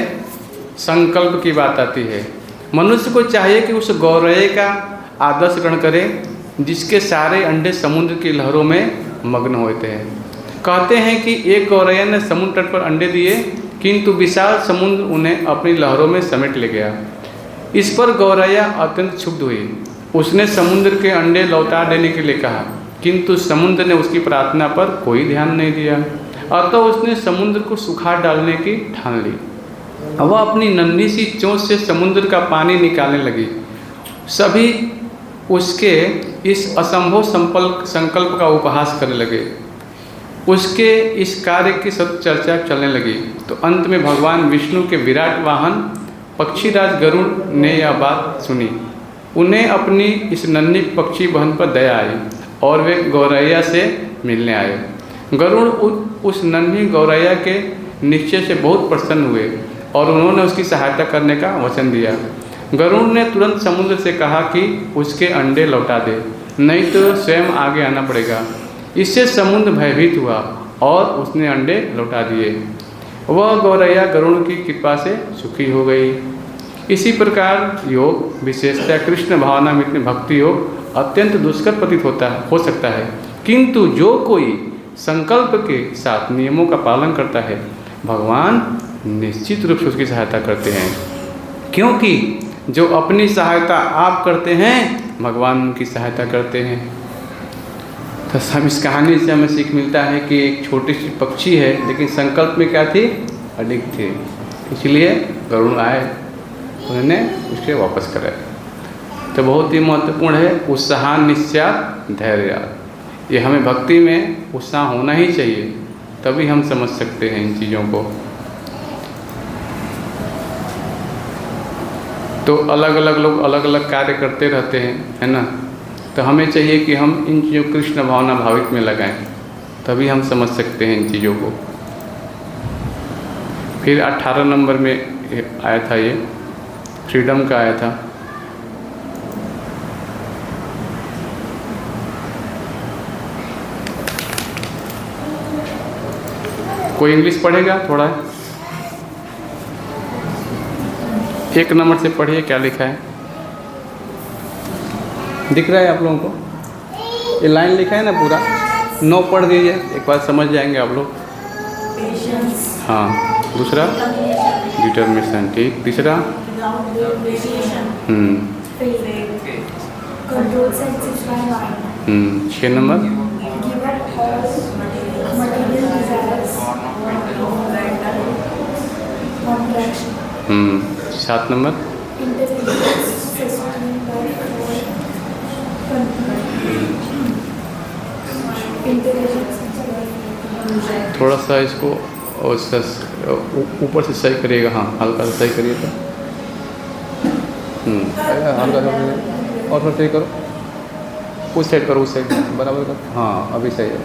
संकल्प की बात आती है। मनुष्य को चाहिए कि उस गौरय का आदर्श ग्रहण करे जिसके सारे अंडे समुद्र की लहरों में मग्न होते हैं। कहते हैं कि एक गौरैया ने समुद्र तट पर अंडे दिए, किंतु विशाल समुद्र उन्हें अपनी लहरों में समेट ले गया। इस पर गौरैया अत्यंत क्षुब्ध हुई। उसने समुद्र के अंडे लौटा देने के लिए कहा, किंतु समुद्र ने उसकी प्रार्थना पर कोई ध्यान नहीं दिया। अतः उसने समुद्र को सुखा डालने की ठान ली। वह अपनी नन्ही सी चोंच से समुद्र का पानी निकालने लगी। सभी उसके इस असंभव संकल्प का उपहास करने लगे। उसके इस कार्य की सब चर्चा चलने लगी। तो अंत में भगवान विष्णु के विराट वाहन पक्षीराज गरुड़ ने यह बात सुनी। उन्हें अपनी इस नन्ही पक्षी बहन पर दया आई और वे गौरैया से मिलने आए। गरुड़ उस नन्ही गौरैया के निश्चय से बहुत प्रसन्न हुए और उन्होंने उसकी सहायता करने का वचन दिया। गरुड़ ने तुरंत समुद्र से कहा कि उसके अंडे लौटा दे, नहीं तो स्वयं आगे आना पड़ेगा। इससे समुद्र भयभीत हुआ और उसने अंडे लौटा दिए। वह गौरैया गरुड़ की कृपा से सुखी हो गई। इसी प्रकार योग, विशेषतः कृष्ण भावनामृत में भक्ति योग अत्यंत दुष्कर प्रतीत हो सकता है, किंतु जो कोई संकल्प के साथ नियमों का पालन करता है, भगवान निश्चित रूप से उसकी सहायता करते हैं। क्योंकि जो अपनी सहायता आप करते हैं, भगवान उनकी सहायता करते हैं। तो सब इस कहानी से हमें सीख मिलता है कि एक छोटी सी पक्षी है, लेकिन संकल्प में क्या थी? अडिग थे। इसलिए गरुड़ आए, उन्होंने उसके वापस कराया। तो बहुत ही महत्वपूर्ण है उत्साह निश्चात धैर्य। ये हमें भक्ति में उत्साह होना ही चाहिए, तभी हम समझ सकते हैं इन चीज़ों को। तो अलग अलग लोग अलग अलग कार्य करते रहते हैं, है ना। तो हमें चाहिए कि हम इन चीज़ों कृष्ण भावना भावित में लगाएं, तभी हम समझ सकते हैं इन चीज़ों को। फिर 18 नंबर में आया था, ये फ्रीडम का आया था। कोई इंग्लिश पढ़ेगा थोड़ा? 1 नंबर से पढ़िए, क्या लिखा है? दिख रहा है आप लोगों को? ये लाइन लिखा है ना पूरा, 9 पढ़ दीजिए, एक बार समझ जाएंगे आप लोग। हाँ, दूसरा डिटर्मिनेशन, ठीक। तीसरा Control senses by mind. 6 number Give up all material desires. Non-reaction. 7 number Intelligence sustained by intelligence. थोड़ा सा इसको और ऊपर से सही करिएगा। हाँ, हल्का सा सही करिए तो। हल्का सा और थोड़ा सही करो, उस साइड करो, उस साइड बराबर करो। हाँ, अभी सही है,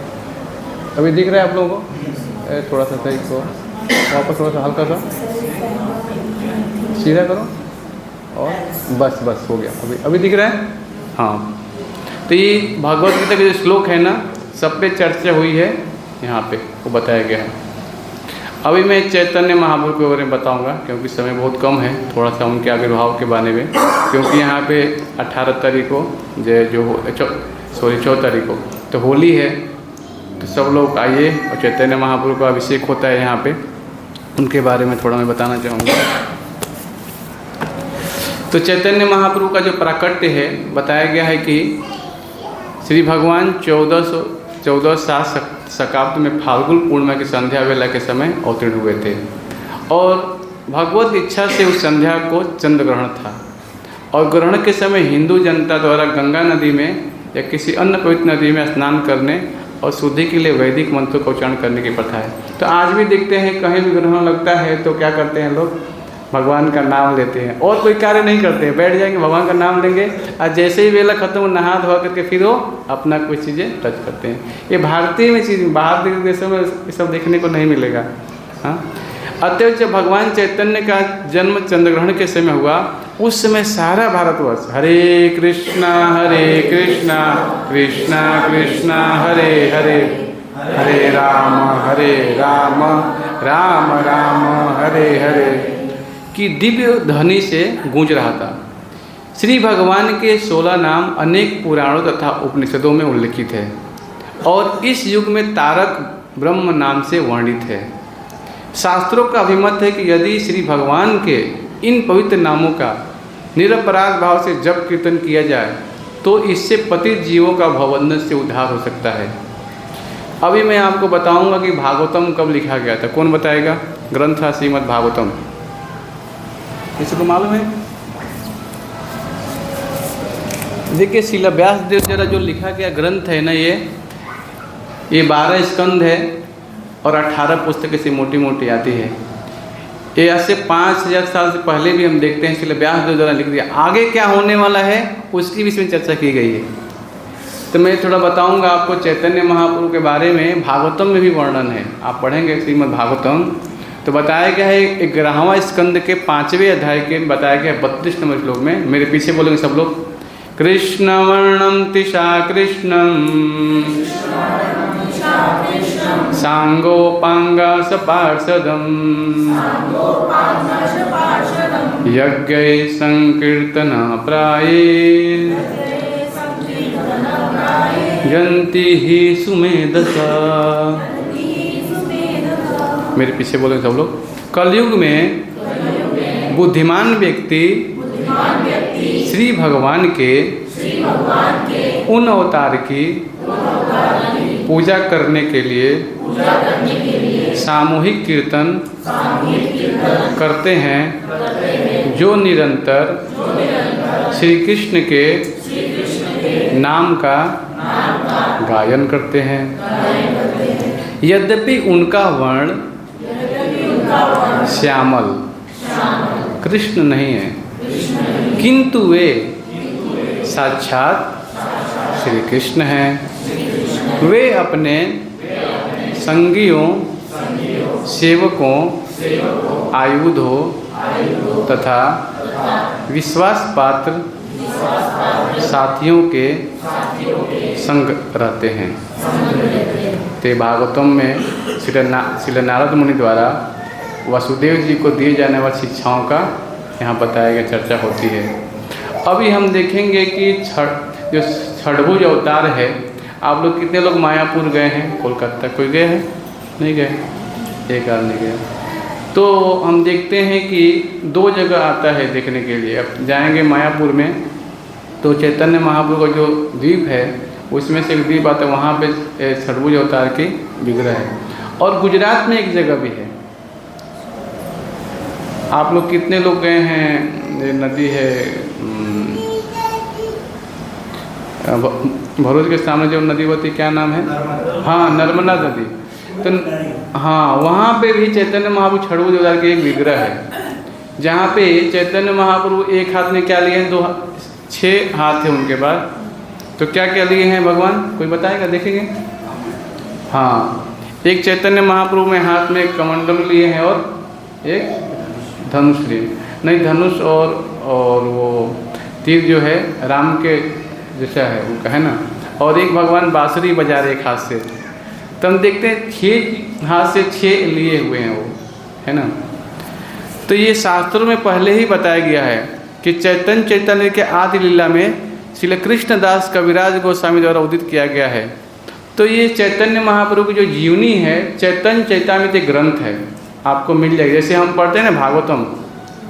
अभी दिख रहा है आप लोगों को? थोड़ा सा सही करो, वापस थोड़ा सा हल्का सा सीधा करो, और बस बस हो गया। अभी दिख रहा है? हाँ। तो ये भागवत गीता के जो श्लोक है ना, सब पे चर्चा हुई है, यहाँ पे वो बताया गया है। अभी मैं चैतन्य महाप्रभु के बारे में बताऊंगा, क्योंकि समय बहुत कम है, थोड़ा सा उनके आविर्भाव के बारे में। क्योंकि यहाँ पे 18 तारीख को 4 तारीख को तो होली है, तो सब लोग आइए, और चैतन्य महाप्रभु का अभिषेक होता है यहाँ पे, उनके बारे में थोड़ा मैं बताना चाहूँगा। तो चैतन्य महाप्रभु का जो प्राकट्य है, बताया गया है कि श्री भगवान 1407 शकाब्द में फाल्गुन पूर्णिमा की संध्या वेला के समय अवतीर्ण हुए थे, और भगवत इच्छा से उस संध्या को चंद्र ग्रहण था। और ग्रहण के समय हिंदू जनता द्वारा गंगा नदी में या किसी अन्य पवित्र नदी में स्नान करने और शुद्धि के लिए वैदिक मंत्रों का उच्चारण करने की प्रथा है। तो आज भी देखते हैं कहीं भी ग्रहण लगता है तो क्या करते हैं लोग, भगवान का नाम लेते हैं और कोई कार्य नहीं करते हैं, बैठ जाएंगे भगवान का नाम लेंगे और जैसे ही वेला खत्म नहा धोआ करके फिर वो अपना कुछ चीज़ें टच करते हैं। ये भारतीय में चीज़, बाहर के देशों में ये सब देखने को नहीं मिलेगा। हाँ, अतएव जब भगवान चैतन्य का जन्म चंद्रग्रहण के समय हुआ उस समय सारा भारतवर्ष हरे कृष्णा कृष्णा कृष्णा हरे हरे, हरे राम राम राम हरे हरे की दिव्य ध्वनि से गूंज रहा था। श्री भगवान के 16 नाम अनेक पुराणों तथा उपनिषदों में उल्लिखित है और इस युग में तारक ब्रह्म नाम से वर्णित है। शास्त्रों का अभिमत है कि यदि श्री भगवान के इन पवित्र नामों का निरपराध भाव से जप कीर्तन किया जाए तो इससे पतित जीवों का भवबंधन से उद्धार हो सकता है। अभी मैं आपको बताऊंगा कि भागवतम कब लिखा गया था। कौन बताएगा? ग्रंथ था श्रीमद् भागवतम, किसी को मालूम है? देखिए श्रील व्यासदेव जरा जो लिखा गया ग्रंथ है ना, ये 12 स्कंद है और 18 पुस्तकें से मोटी मोटी आती है। ये आज से 5000 साल से पहले भी हम देखते हैं श्रील व्यासदेव द्वारा लिख दिया। आगे क्या होने वाला है उसकी भी इसमें चर्चा की गई है। तो मैं थोड़ा बताऊंगा आपको चैतन्य महाप्रभु के बारे में। भागवतम में भी वर्णन है, आप पढ़ेंगे श्रीमद् भागवतम तो बताया गया है 11वां स्कंद के 5वें अध्याय के बताया गया 32 नंबर श्लोक में। मेरे पीछे बोलेंगे सब लोग। कृष्ण वर्णम तिषा कृष्णम सांगोपांगा सपार्षदम यज्ञै संकीर्तन प्राये यन्ति ही सुमेधसा। मेरे पीछे बोले सब लोग। कलयुग में बुद्धिमान व्यक्ति श्री भगवान के उन अवतार की पूजा करने के लिए सामूहिक कीर्तन करते हैं जो निरंतर श्री कृष्ण के नाम का गायन करते हैं। यद्यपि उनका वर्ण श्यामल कृष्ण नहीं है, किंतु वे साक्षात श्री कृष्ण हैं। वे अपने संगियों, सेवकों, आयुधों तथा विश्वास पात्र साथियों के संग रहते हैं। ते भागवतम में श्री नारद मुनि द्वारा वसुदेव जी को दिए जाने वाली शिक्षाओं का यहाँ बताया गया, चर्चा होती है। अभी हम देखेंगे कि जो छठभुज अवतार है, आप लोग कितने लोग मायापुर गए हैं? कोलकाता कोई गए हैं? नहीं गए? एक आदमी गया। तो हम देखते हैं कि 2 जगह आता है देखने के लिए। अब जाएंगे मायापुर में तो चैतन्य महाप्रभु का जो द्वीप है उसमें से एक द्वीप आता है, वहाँ पे छठभुज अवतार की विग्रह है। और गुजरात में एक जगह भी है। आप लोग कितने लोग गए हैं? ये नदी है भरूच के सामने जो नदी होती क्या नाम है? हाँ, नर्मदा नदी। तो हाँ, वहाँ पे भी चैतन्य महाप्रभु छठभुज अवतार की एक विग्रह है, जहाँ पे चैतन्य महाप्रभु एक हाथ में क्या लिए हैं? 6 हाथ है उनके पास। तो क्या क्या लिए हैं भगवान? कोई बताएगा? देखेंगे। हाँ, एक चैतन्य महाप्रभु में हाथ में कमंडल लिए हैं और एक धनुष लिए। नहीं, धनुष और वो तीर जो है राम के जैसा है उनका, है ना। और एक भगवान बांसुरी बजा रहे एक हाथ से। तो हम देखते हैं 6 हाथ से 6 लिए हुए हैं वो, है ना। तो ये शास्त्रों में पहले ही बताया गया है कि चैतन्य के आदि लीला में श्री कृष्णदास कविराज गोस्वामी द्वारा उदित किया गया है। तो ये चैतन्य महाप्रभु की जो जीवनी है चैतन्य चैतामृत एक ग्रंथ है, आपको मिल जाएगी। जैसे हम पढ़ते हैं ना भागवतम,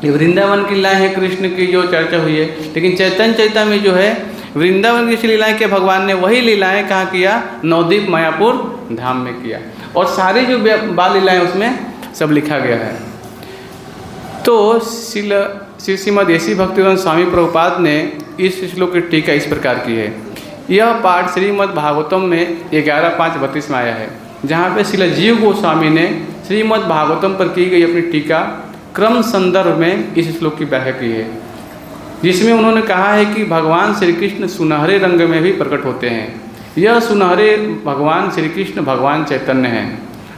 ये वृंदावन की लीलाएँ हैं कृष्ण की जो चर्चा हुई है, लेकिन चैतन्य चैतामृत जो है वृंदावन की लीलाएँ के भगवान ने वही लीलाएँ कहाँ किया? नवद्वीप मायापुर धाम में किया। और सारी जो बाल लीलाएँ उसमें सब लिखा गया है। तो श्रीमद् एसी भक्तिवेदांत स्वामी प्रभुपाद ने इस श्लोक की टीका इस प्रकार की है। यह पाठ श्रीमद् भागवतम में 11.5.32 में आया है, जहाँ पे श्रील जीव गोस्वामी ने श्रीमद् भागवतम पर की गई अपनी टीका क्रम संदर्भ में इस श्लोक की व्याख्या की है, जिसमें उन्होंने कहा है कि भगवान श्री कृष्ण सुनहरे रंग में भी प्रकट होते हैं। यह सुनहरे भगवान श्री कृष्ण भगवान चैतन्य हैं।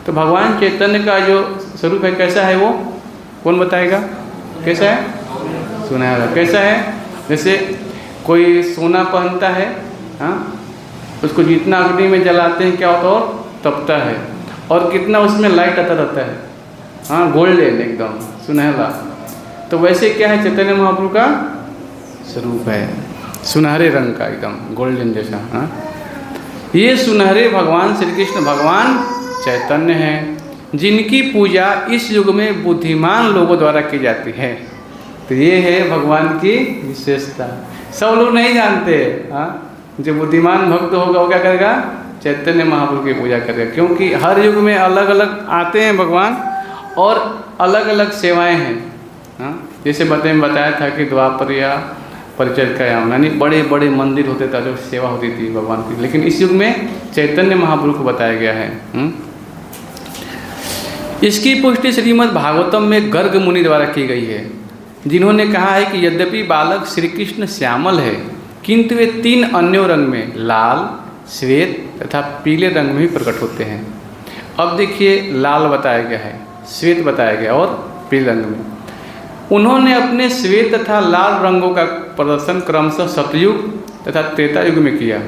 तो भगवान चैतन्य का जो स्वरूप है कैसा है, वो कौन बताएगा? कैसा है? सुनहरा। कैसा है? जैसे कोई सोना पहनता है, हाँ, उसको जितना अग्नि में जलाते हैं क्या होता है? और तपता है, और कितना उसमें लाइट आता रहता है, हाँ, गोल्डन एकदम सुनहरा। तो वैसे क्या है, चैतन्य महाप्रभु का स्वरूप है सुनहरे रंग का, एकदम गोल्डन जैसा। हाँ, ये सुनहरे भगवान श्री कृष्ण भगवान चैतन्य हैं, जिनकी पूजा इस युग में बुद्धिमान लोगों द्वारा की जाती है। तो ये है भगवान की विशेषता, सब लोग नहीं जानते। हाँ, जो बुद्धिमान भक्त होगा वो क्या करेगा? चैतन्य महाप्रभु की पूजा करेगा, क्योंकि हर युग में अलग अलग आते हैं भगवान और अलग अलग सेवाएं हैं। हाँ, जैसे बताया था कि द्वापर या परिचय का यानी बड़े बड़े मंदिर होते थे, जो सेवा होती थी भगवान की, लेकिन इस युग में चैतन्य महाप्रभु को बताया गया है। इसकी पुष्टि श्रीमद् भागवतम में गर्ग मुनि द्वारा की गई है, जिन्होंने कहा है कि यद्यपि बालक श्री कृष्ण श्यामल है, किंतु वे 3 अन्य रंग में लाल, श्वेत तथा पीले रंग में भी प्रकट होते हैं। अब देखिए, लाल बताया गया है, श्वेत बताया गया और पीले रंग में। उन्होंने अपने श्वेत तथा लाल रंगों का प्रदर्शन क्रमशः सतयुग तथा त्रेता युग में किया,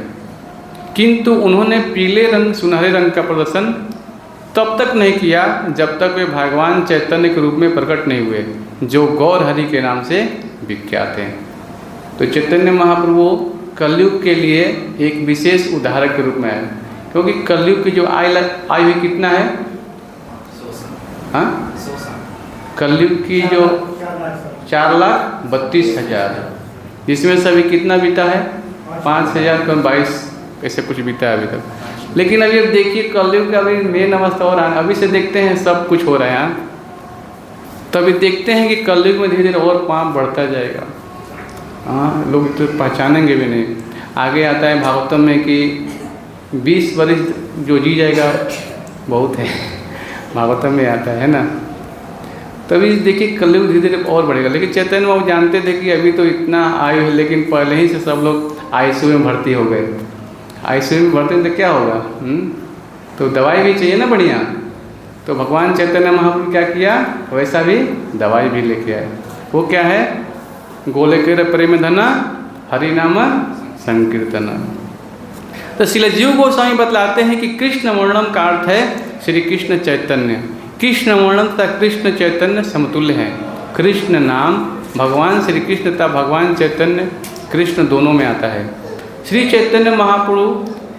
किंतु उन्होंने पीले रंग सुनहरे रंग का प्रदर्शन तब तक नहीं किया जब तक वे भगवान चैतन्य के रूप में प्रकट नहीं हुए, जो गौर हरि के नाम से विख्यात हैं। तो चैतन्य महाप्रभु कलयुग के लिए एक विशेष उदाहरण के रूप में है, क्योंकि कलयुग की जो आयु हुई कितना है? हाँ, कलयुग की जो 4,32,000 है, जिसमें से अभी कितना बीता है? 5,022 ऐसे कुछ बीता है अभी तक। लेकिन अभी अब देखिए, कलयुग का अभी मेन अवस्था हो रहा है, अभी से देखते हैं सब कुछ हो रहा है। हाँ, तभी देखते हैं कि कलयुग में धीरे धीरे और पाप बढ़ता जाएगा। हाँ, लोग तो पहचानेंगे भी नहीं। आगे आता है भागवतम में कि 20 वर्ष जो जी जाएगा बहुत है, भागवतम में आता है ना। तभी देखिए कलयुग धीरे धीरे और बढ़ेगा। लेकिन चैतन्य बाबू जानते थे कि अभी तो इतना आयु है, लेकिन पहले ही से सब लोग आईसीयू में भर्ती हो गए। आईसीयू में भर्ती तो क्या होगा? तो दवाई भी चाहिए ना बढ़िया। तो भगवान चैतन्य महाप्रभु क्या किया? वैसा भी दवाई भी लेके आए। वो क्या है? गोलकेर प्रेम धना हरि नाम संकीर्तन। तो श्रील जीव गोस्वामी बतलाते हैं कि कृष्ण वर्णन का अर्थ है श्री कृष्ण चैतन्य। कृष्ण वर्णन तथा कृष्ण चैतन्य समतुल्य हैं। कृष्ण नाम भगवान श्री कृष्ण तथा भगवान चैतन्य कृष्ण दोनों में आता है। श्री चैतन्य महाप्रभु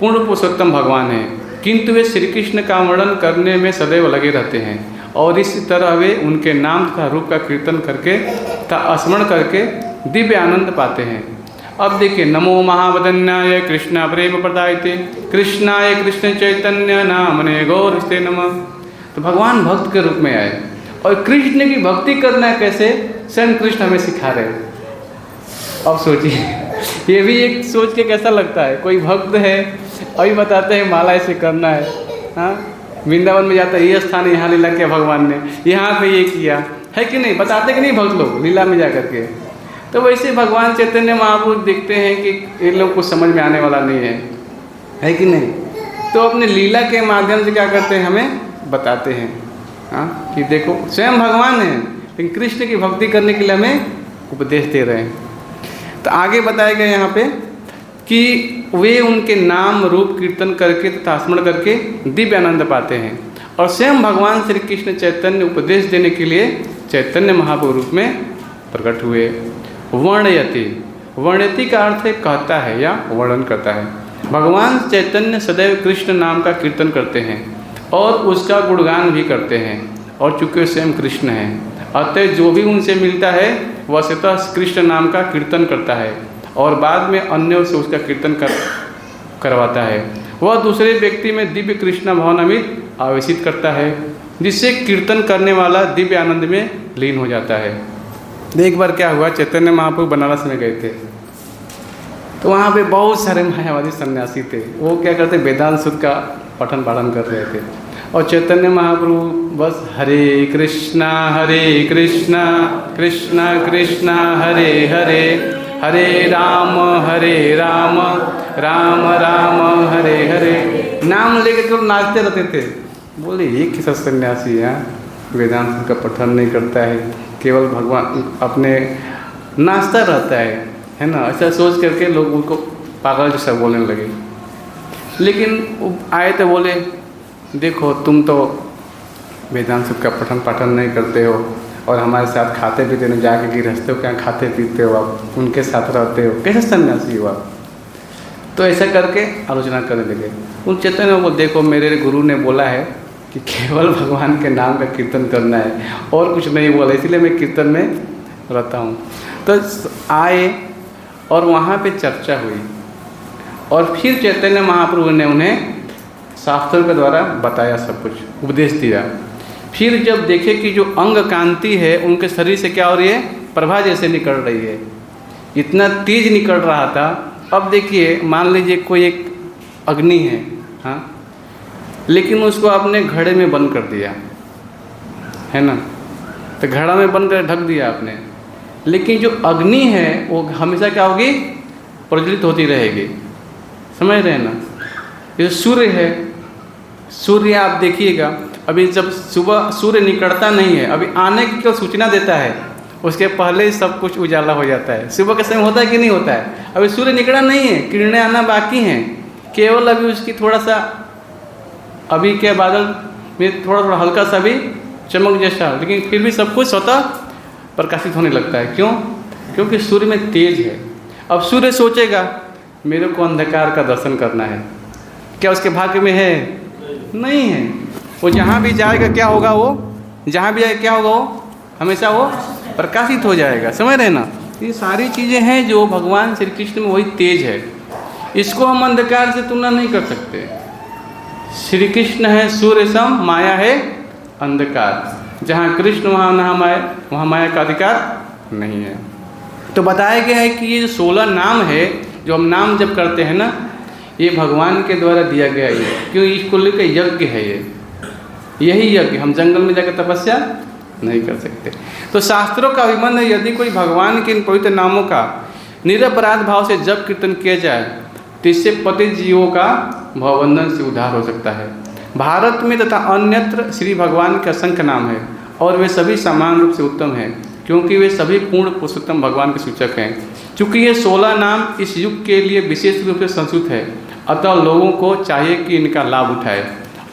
पूर्ण पुरुषोत्तम भगवान हैं, किंतु वे श्री कृष्ण का वर्णन करने में सदैव लगे रहते हैं और इसी तरह वे उनके नाम तथा रूप का कीर्तन करके तथा स्मरण करके दिव्य आनंद पाते हैं। अब देखिए, नमो महावदन्याय कृष्ण प्रेम प्रदायते कृष्णाय कृष्ण चैतन्य नामने गौरस्ते नमः। तो भगवान भक्त के रूप में आए और कृष्ण की भक्ति करना कैसे स्वयं कृष्ण हमें सिखा रहे हैं। अब सोचिए, ये भी एक सोच के कैसा लगता है? कोई भक्त है अभी बताते हैं माला ऐसे करना है। हाँ, वृंदावन में जाता है, ये स्थान यहाँ लीला किया भगवान ने, यहाँ पे ये किया है कि नहीं? बताते कि नहीं भक्त लोग लीला में जा करके? तो वैसे भगवान चैतन्य महाप्रभु देखते हैं कि इन लोग को समझ में आने वाला नहीं है कि नहीं? तो अपने लीला के माध्यम से क्या करते हैं? हमें बताते हैं। हाँ, कि देखो स्वयं भगवान है, लेकिन कृष्ण की भक्ति करने के लिए हमें उपदेश दे रहे हैं। तो आगे बताया गया यहाँ पे कि वे उनके नाम रूप कीर्तन करके तथा स्मरण करके दिव्य आनंद पाते हैं और स्वयं भगवान श्री कृष्ण चैतन्य उपदेश देने के लिए चैतन्य महाप्रभु रूप में प्रकट हुए। वर्णयति, वर्णयति का अर्थ है कहता है या वर्णन करता है। भगवान चैतन्य सदैव कृष्ण नाम का कीर्तन करते हैं और उसका गुणगान भी करते हैं, और चूँकि स्वयं कृष्ण हैं अतः जो भी उनसे मिलता है वह स्वतः कृष्ण नाम का कीर्तन करता है और बाद में अन्यों से उसका कीर्तन करवाता है। वह दूसरे व्यक्ति में दिव्य कृष्ण भावनामृत आवेशित करता है, जिससे कीर्तन करने वाला दिव्य आनंद में लीन हो जाता है। एक बार क्या हुआ, चैतन्य महाप्रभु बनारस में गए थे, तो तो वहाँ पे बहुत सारे मायावादी सन्यासी थे। वो क्या करते, वेदांत सूत्र का पठन पाठन कर रहे थे। और चैतन्य महाप्रभु बस हरे कृष्णा कृष्णा कृष्णा हरे हरे, हरे राम राम राम हरे हरे, नाम लेके केवल नाचते रहते थे। बोले ये किसा सन्यासी है, वेदांत का पठन नहीं करता है, केवल भगवान अपने नाचता रहता है ना। ऐसा सोच करके लोग उनको पागल जैसा बोलने लगे। लेकिन वो आए तो बोले देखो तुम तो वेदांत का पठन पाठन नहीं करते हो और हमारे साथ खाते पीते नहीं, जाके गृहस्थों के यहाँ खाते पीते हो, आप उनके साथ रहते हो, कैसे सन्यासी हो आप। तो ऐसा करके आलोचना करने लगे। उन चैतन्य को देखो मेरे गुरु ने बोला है कि केवल भगवान के नाम का कीर्तन करना है और कुछ नहीं बोला, इसलिए मैं कीर्तन में रहता हूँ। तो आए और वहाँ पे चर्चा हुई और फिर चैतन्य महाप्रभु ने उन्हें शास्त्रों के द्वारा बताया, सब कुछ उपदेश दिया। फिर जब देखे कि जो अंग कांति है उनके शरीर से क्या हो रही है, प्रभा जैसे निकल रही है, इतना तेज निकल रहा था। अब देखिए मान लीजिए कोई एक अग्नि है, हाँ, लेकिन उसको आपने घड़े में बंद कर दिया है ना, तो घड़ा में बंद कर ढक दिया आपने, लेकिन जो अग्नि है वो हमेशा क्या होगी, प्रज्वलित होती रहेगी। समझ रहे हैं ना। ये सूर्य है, सूर्य आप देखिएगा अभी जब सुबह सूर्य निकलता नहीं है, अभी आने की क्यों सूचना देता है, उसके पहले ही सब कुछ उजाला हो जाता है। सुबह के समय होता है कि नहीं होता है, अभी सूर्य निकला नहीं है, किरणें आना बाकी हैं, केवल अभी उसकी थोड़ा सा अभी के बादल में थोड़ा हल्का सा भी चमक जैसा, लेकिन फिर भी सब कुछ स्वतः प्रकाशित होने लगता है। क्यों? क्योंकि सूर्य में तेज है। अब सूर्य सोचेगा मेरे को अंधकार का दर्शन करना है, क्या उसके भाग्य में है? नहीं है। वो जहाँ भी जाएगा क्या होगा, वो जहाँ भी जाएगा क्या होगा, वो हमेशा वो प्रकाशित हो जाएगा। समझ रहे ना। ये सारी चीज़ें हैं जो भगवान श्री कृष्ण में वही तेज है, इसको हम अंधकार से तुलना नहीं कर सकते। श्री कृष्ण है सूर्य सम, माया है अंधकार। जहाँ कृष्ण वहाँ माया का अधिकार नहीं है। तो बताया गया है कि ये जो 16 नाम है, जो हम नाम जब करते हैं ना, ये भगवान के द्वारा दिया गया है। क्यों? इसको लेकर यज्ञ है, यही यज्ञ। हम जंगल में जाकर तपस्या नहीं कर सकते। तो शास्त्रों का अभिमत है, यदि कोई भगवान के इन पवित्र नामों का निरपराध भाव से जप कीर्तन किया जाए तो इससे पतित जीवों का भवबंधन से उद्धार हो सकता है। भारत में तथा अन्यत्र श्री भगवान के असंख्य नाम है और वे सभी समान रूप से उत्तम हैं, क्योंकि वे सभी पूर्ण पुरुषोत्तम भगवान के सूचक हैं। चूँकि ये 16 नाम इस युग के लिए विशेष रूप से संस्कृत है, अतः लोगों को चाहिए कि इनका लाभ उठाए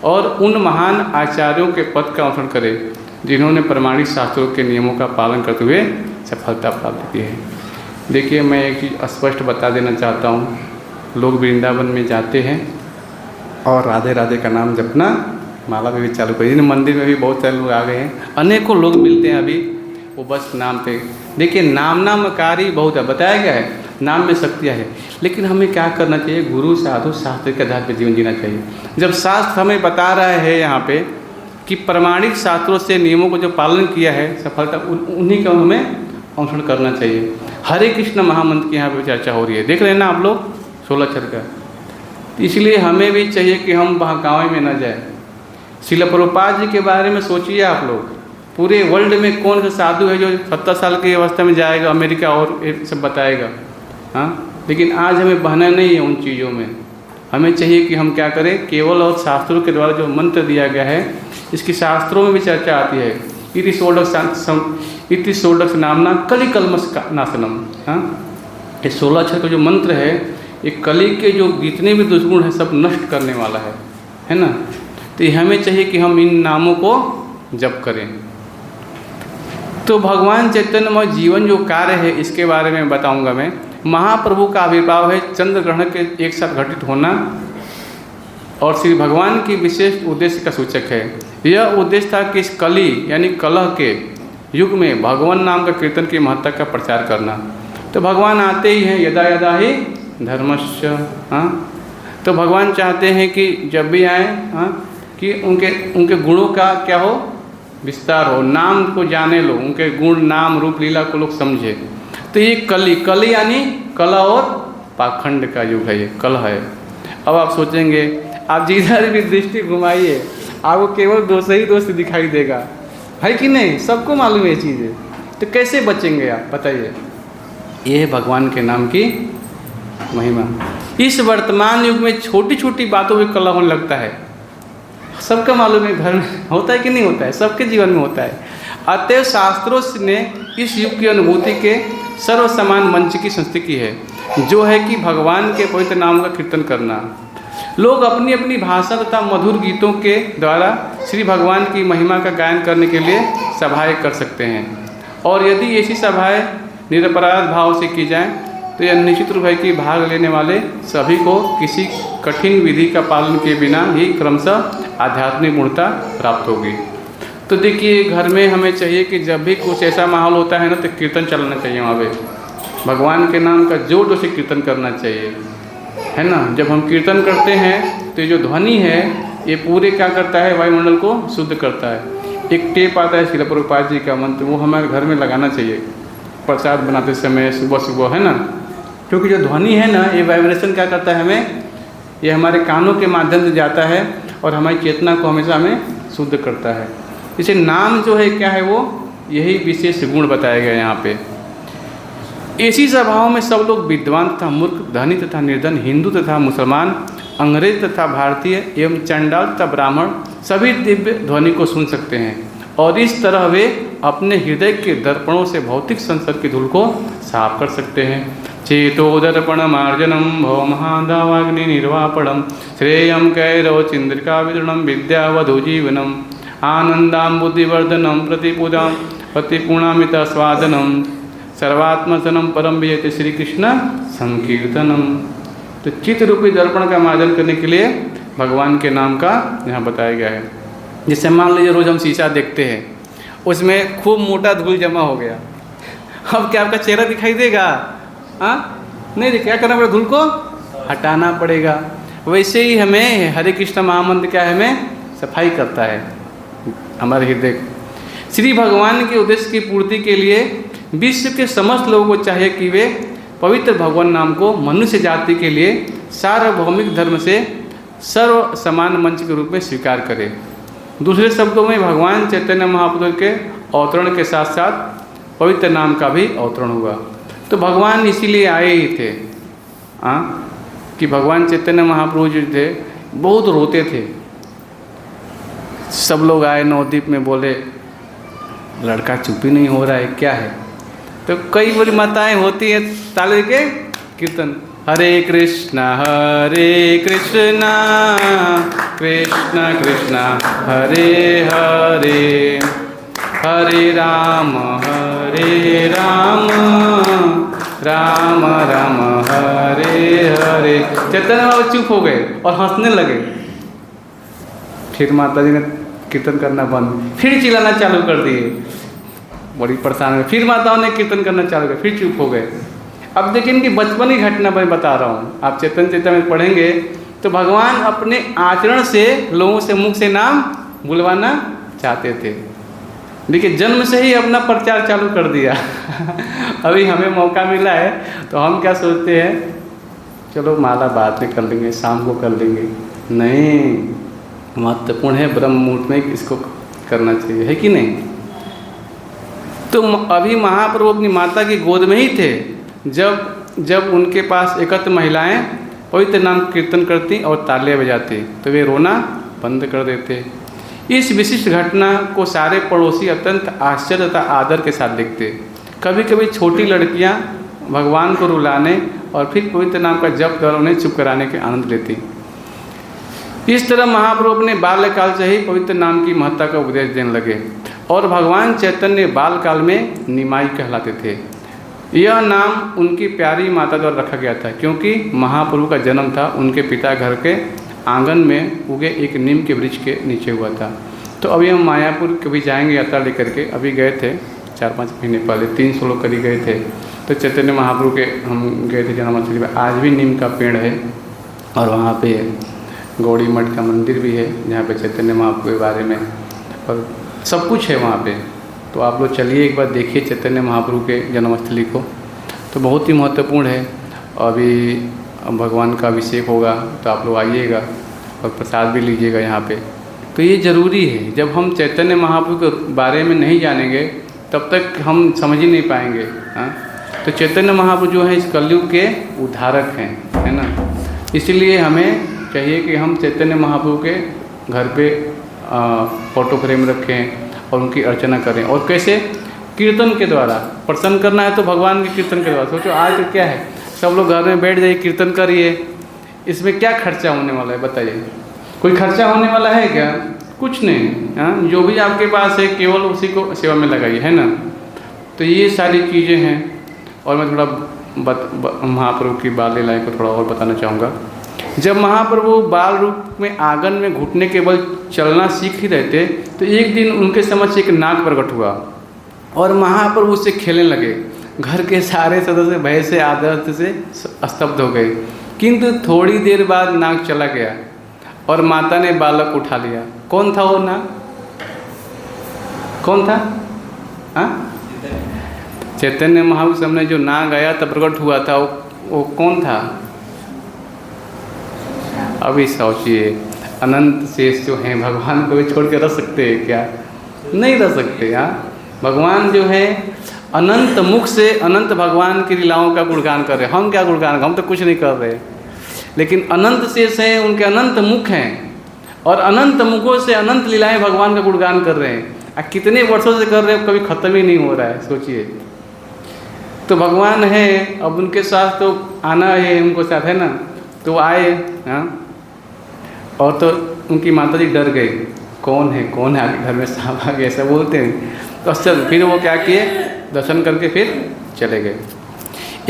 और उन महान आचार्यों के पद का अनुसरण करें जिन्होंने प्रमाणिक शास्त्रों के नियमों का पालन करते हुए सफलता प्राप्त की है। देखिए, मैं एक चीज़ स्पष्ट बता देना चाहता हूँ। लोग वृंदावन में जाते हैं और राधे राधे का नाम जपना माला में भी चालू कर, मंदिर में भी बहुत सारे लोग आ गए हैं, अनेकों लोग मिलते हैं अभी, वो बस नाम पे। देखिए, नामकारी बहुत है, बताया गया है नाम में शक्तियाँ है, लेकिन हमें क्या करना चाहिए? गुरु साधु शास्त्र के आधार पर जीवन जीना चाहिए। जब शास्त्र हमें बता रहा है यहाँ पे कि प्रमाणिक शास्त्रों से नियमों को जो पालन किया है सफलता, उन्हीं का हमें अनुसरण करना चाहिए। हरे कृष्ण महामंत्र की यहाँ पे चर्चा हो रही है, देख रहे हैं ना आप लोग, 16 अक्षर का। इसलिए हमें भी चाहिए कि हम बहकावे में न जाए। श्रील प्रभुपाद जी के बारे में सोचिए आप लोग, पूरे वर्ल्ड में कौन सा साधु है जो 70 साल की अवस्था में जाएगा अमेरिका और ये सब बताएगा, हाँ। लेकिन आज हमें बहना नहीं है उन चीज़ों में। हमें चाहिए कि हम क्या करें, केवल और शास्त्रों के द्वारा जो मंत्र दिया गया है, इसकी शास्त्रों में भी चर्चा आती है। इति षोडश नामना कलि कल्मष नाशनम, हाँ। ये 16 अक्षर का जो मंत्र है, ये कली के जो जितने भी दुष्गुण हैं सब नष्ट करने वाला है ना। तो हमें चाहिए कि हम इन नामों को जप करें। तो भगवान चैतन्यमय जीवन जो कार्य है इसके बारे में बताऊंगा मैं। महाप्रभु का आविर्भाव है चंद्र ग्रहण के एक साथ घटित होना और श्री भगवान की विशेष उद्देश्य का सूचक है। यह उद्देश्य था कि इस कली यानी कलह के युग में भगवान नाम का कीर्तन की महत्ता का प्रचार करना। तो भगवान आते ही हैं यदा यदा ही धर्मस्य, हाँ। तो भगवान चाहते हैं कि जब भी आए, हाँ, कि उनके गुणों का क्या हो, विस्तार हो, नाम को जाने लो, उनके गुण नाम रूप लीला को लोग समझे। तो ये कली यानी कला और पाखंड का युग है, ये कल है। अब आप सोचेंगे, आप जिधर भी दृष्टि घुमाइए आपको केवल दोष ही दोष दिखाई देगा, है कि नहीं? सबको मालूम है ये चीज़ें, तो कैसे बचेंगे आप बताइए? ये है भगवान के नाम की महिमा। इस वर्तमान युग में छोटी छोटी बातों में कलह होने लगता है, सबका मालूम है, घर में होता है कि नहीं होता है, सबके जीवन में होता है। अतएव शास्त्रों ने इस युग की अनुभूति के सर्व समान मंच की संस्कृति की है, जो है कि भगवान के पवित्र नाम का कीर्तन करना। लोग अपनी अपनी भाषा तथा मधुर गीतों के द्वारा श्री भगवान की महिमा का गायन करने के लिए सभाएं कर सकते हैं, और यदि ऐसी सभाएं निरपराध भाव से की जाएं तो यह निश्चित रूप है कि भाग लेने वाले सभी को किसी कठिन विधि का पालन किए बिना ही क्रमशः आध्यात्मिक पूर्णता प्राप्त होगी। तो देखिए, घर में हमें चाहिए कि जब भी कुछ ऐसा माहौल होता है ना, तो कीर्तन चलाना चाहिए, वहाँ पे भगवान के नाम का जोर जोर से कीर्तन करना चाहिए, है ना। जब हम कीर्तन करते हैं तो ये जो ध्वनि है ये पूरे क्या करता है, वायुमंडल को शुद्ध करता है। एक टेप आता है श्रील प्रभुपाद जी का मंत्र, वो हमारे घर में लगाना चाहिए प्रसाद बनाते समय सुबह सुबह, है ना। क्योंकि जो ध्वनि है ना, ये वाइब्रेशन क्या करता है हमें, ये हमारे कानों के माध्यम से जाता है और हमारी चेतना को हमेशा हमें शुद्ध करता है। इसे नाम जो है क्या है, वो यही विशेष गुण बताया गया यहाँ पे। ऐसी सभाओं में सब लोग विद्वान तथा मूर्ख, धनी तथा निर्धन, हिंदू तथा मुसलमान, अंग्रेज तथा भारतीय एवं चंडाल तथा ब्राह्मण सभी दिव्य ध्वनि को सुन सकते हैं, और इस तरह वे अपने हृदय के दर्पणों से भौतिक संसर्ग की धूल को साफ कर सकते हैं। चेतो दर्पण मार्जनम भव महादावाग्नि निर्वापणम श्रेयम कैरव चिंद्रिका विदृणम विद्यावधु जीवनम आनंदाम बुद्धिवर्धनम प्रतिपूजाम प्रतिपूर्णामित स्वादनम सर्वात्मसनम परम विजयते श्री कृष्ण संकीर्तनम। तो चित्त रूपी दर्पण का मार्जन करने के लिए भगवान के नाम का यहाँ बताया गया है। जैसे मान लीजिए रोज़ हम शीशा देखते हैं, उसमें खूब मोटा धूल जमा हो गया, अब क्या आपका चेहरा दिखाई देगा? हाँ नहीं देखिए, क्या करना पड़ेगा, धूल को हटाना पड़ेगा। वैसे ही हमें हरे कृष्ण महामंत्र क्या है, हमें सफाई करता है हमारे हृदय। श्री भगवान के उद्देश्य की पूर्ति के लिए विश्व के समस्त लोगों को चाहिए कि वे पवित्र भगवान नाम को मनुष्य जाति के लिए सार्वभौमिक धर्म से सर्व समान मंच के रूप में स्वीकार करें। दूसरे शब्दों में भगवान चैतन्य महाप्रभु के अवतरण के साथ साथ पवित्र नाम का भी अवतरण हुआ। तो भगवान इसीलिए आए ही थे कि भगवान चैतन्य महाप्रभु जो थे बहुत रोते थे। सब लोग आए नवद्वीप में, बोले लड़का चुप ही नहीं हो रहा है, क्या है? तो कई बड़ी माताएं होती हैं ताले के कीर्तन, हरे कृष्णा कृष्ण कृष्ण हरे हरे, हरे राम राम राम हरे हरे। चैतन्य बाबा चुप हो गए और हंसने लगे। फिर माता जी ने कीर्तन करना बंद, फिर चिल्लाना चालू कर दिए, बड़ी परेशान हुई। फिर माताओं ने कीर्तन करना चालू किया, फिर चुप हो गए। अब देखिए इनकी बचपन की घटना मैं बता रहा हूँ, आप चैतन्य चरितामृत में पढ़ेंगे तो भगवान अपने आचरण से लोगों से मुख से नाम बुलवाना चाहते थे। देखिए जन्म से ही अपना प्रचार चालू कर दिया। अभी हमें मौका मिला है तो हम क्या सोचते हैं, चलो माला बाद में कर लेंगे, शाम को कर लेंगे। नहीं, महत्वपूर्ण है ब्रह्म मुहूर्त में इसको करना चाहिए, है कि नहीं? तो अभी महाप्रभु अपनी माता की गोद में ही थे जब उनके पास एकत्र महिलाएं पवित्र नाम कीर्तन करती और तालियां बजाती, तो वे रोना बंद कर देते। इस विशिष्ट घटना को सारे पड़ोसी अत्यंत आश्चर्य तथा आदर के साथ देखते। कभी कभी छोटी लड़कियां भगवान को रुलाने और फिर पवित्र नाम का जप द्वारा उन्हें चुप कराने के आनंद लेती। इस तरह महाप्रभु अपने बाल्यकाल से ही पवित्र नाम की महत्ता का उपदेश देने लगे और भगवान चैतन्य बालकाल में निमाई कहलाते थे। यह नाम उनकी प्यारी माता द्वारा रखा गया था क्योंकि महाप्रभु का जन्म था उनके पिता घर के आंगन में उगे एक नीम के वृक्ष के नीचे हुआ था। तो अभी हम मायापुर कभी जाएंगे यात्रा लेकर के, अभी गए थे 4-5 महीने पहले, 300 लोग करीब गए थे। तो चैतन्य महाप्रभु के हम गए थे जन्माष्टमी में। आज भी नीम का पेड़ है और वहाँ पे गौड़ी मठ का मंदिर भी है जहाँ पे चैतन्य महाप्रभु के बारे में और सब कुछ है वहाँ पे। तो आप लोग चलिए एक बार देखिए चैतन्य महाप्रभु के जन्मस्थली को, तो बहुत ही महत्वपूर्ण है। अभी भगवान का अभिषेक होगा तो आप लोग आइएगा और प्रसाद भी लीजिएगा यहाँ पे। तो ये ज़रूरी है, जब हम चैतन्य महाप्रभु के बारे में नहीं जानेंगे तब तक हम समझ ही नहीं पाएंगे। हाँ, तो चैतन्य महाप्रभु जो है इस कलयुग के उद्धारक हैं, है ना। इसलिए हमें चाहिए कि हम चैतन्य महाप्रभु के घर पे फोटो फ्रेम रखें और उनकी अर्चना करें। और कैसे? कीर्तन के द्वारा। प्रसन्न करना है तो भगवान के कीर्तन के द्वारा। सोचो आज तो क्या है, सब लोग घर में बैठ जाइए, कीर्तन करिए, इसमें क्या खर्चा होने वाला है बताइए? कोई खर्चा होने वाला है क्या? कुछ नहीं। हाँ, जो भी आपके पास है केवल उसी को सेवा में लगाइए, है ना। तो ये सारी चीज़ें हैं। और मैं थोड़ा महाप्रभु की बाल लीलाएँ को थोड़ा और बताना चाहूँगा। जब महाप्रभु बाल रूप में आंगन में घुटने के बल चलना सीख ही रहे थे तो एक दिन उनके समक्ष एक नाग प्रकट हुआ और महाप्रभु उससे खेलने लगे। घर के सारे सदस्य भय से आदत से स्तब्ध हो गए, किंतु थोड़ी देर बाद नाग चला गया और माता ने बालक उठा लिया। कौन था वो नाग? कौन था? हाँ, चैतन्य महाप्रभु सामने जो नाग आया तब प्रकट हुआ था, वो कौन था? अभी सोचिए, अनंत शेष जो हैं भगवान को भी छोड़ के रह सकते हैं क्या? नहीं रह सकते। हाँ, भगवान जो है अनंत मुख से अनंत भगवान की लीलाओं का गुणगान कर रहे हैं। हम क्या गुणगान? हम तो कुछ नहीं कर रहे, लेकिन अनंत शेष हैं, उनके अनंत मुख हैं और अनंत मुखों से अनंत लीलाएं भगवान का गुणगान कर रहे हैं। कितने वर्षों से कर रहे हैं, कभी ख़त्म ही नहीं हो रहा है। सोचिए, तो भगवान है, अब उनके साथ तो आना है, उनको साथ है ना, तो आए। हाँ, और तो उनकी माता जी डर गई, कौन है आगे घर में सांप आ गया, ऐसा बोलते हैं। तो चल फिर वो क्या किए, दर्शन करके फिर चले गए।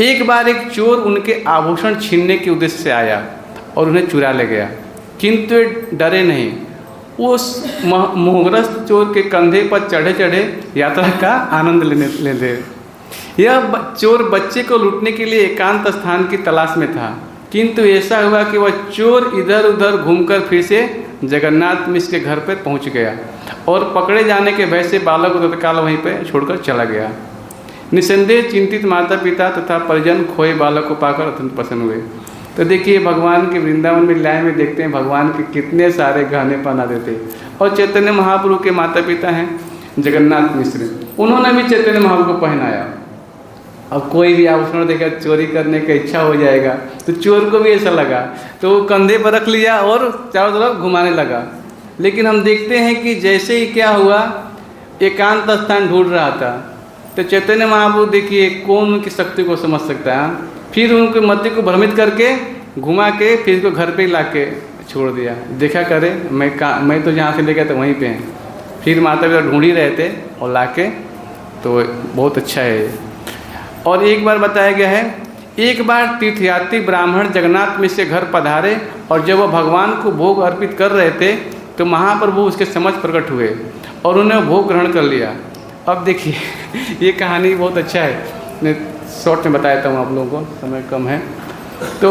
एक बार एक चोर उनके आभूषण छीनने के उद्देश्य से आया और उन्हें चुरा ले गया, किंतु डरे नहीं। उस मोहग्रस्त चोर के कंधे पर चढ़े चढ़े यात्रा का आनंद लेते। यह चोर बच्चे को लूटने के लिए एकांत स्थान की तलाश में था, किंतु ऐसा हुआ कि वह चोर इधर उधर घूमकर फिर से जगन्नाथ मिश्र के घर पर पहुंच गया और पकड़े जाने के भय से बालक को तत्काल वहीं पर छोड़कर चला गया। निसंदेह चिंतित माता पिता तथा परिजन खोए बालक को पाकर अत्यंत प्रसन्न हुए। तो देखिए, भगवान के वृंदावन में लीलाएं में देखते हैं भगवान के कितने सारे गहने पहना देते। और चैतन्य महाप्रभु के माता पिता हैं जगन्नाथ मिश्र, उन्होंने भी चैतन्य महाप्रभु को पहनाया। अब कोई भी आभूषण देखा चोरी करने की इच्छा हो जाएगा, तो चोर को भी ऐसा लगा, तो वो कंधे पर रख लिया और चारों तरफ घुमाने लगा। लेकिन हम देखते हैं कि जैसे ही क्या हुआ, एकांत स्थान ढूंढ रहा था, तो चैतन्य महाप्रभु देखिए कौन उनकी शक्ति को समझ सकता है। फिर उनके मति को भ्रमित करके घुमा के फिर इसको घर पे ला के छोड़ दिया। देखा करे, मैं तो जहाँ से ले गया था वहीं पे हैं। फिर माता पिता ढूंढ ही रहे थे और ला के, तो बहुत अच्छा है। और एक बार बताया गया है, एक बार तीर्थयात्री ब्राह्मण जगन्नाथ मिश्र के घर पधारे और जब वह भगवान को भोग अर्पित कर रहे थे तो महाप्रभु उसके समक्ष प्रकट हुए और उन्हें भोग ग्रहण कर लिया। अब देखिए ये कहानी बहुत अच्छा है, मैं शॉर्ट में बताया था आप लोगों को, समय कम है। तो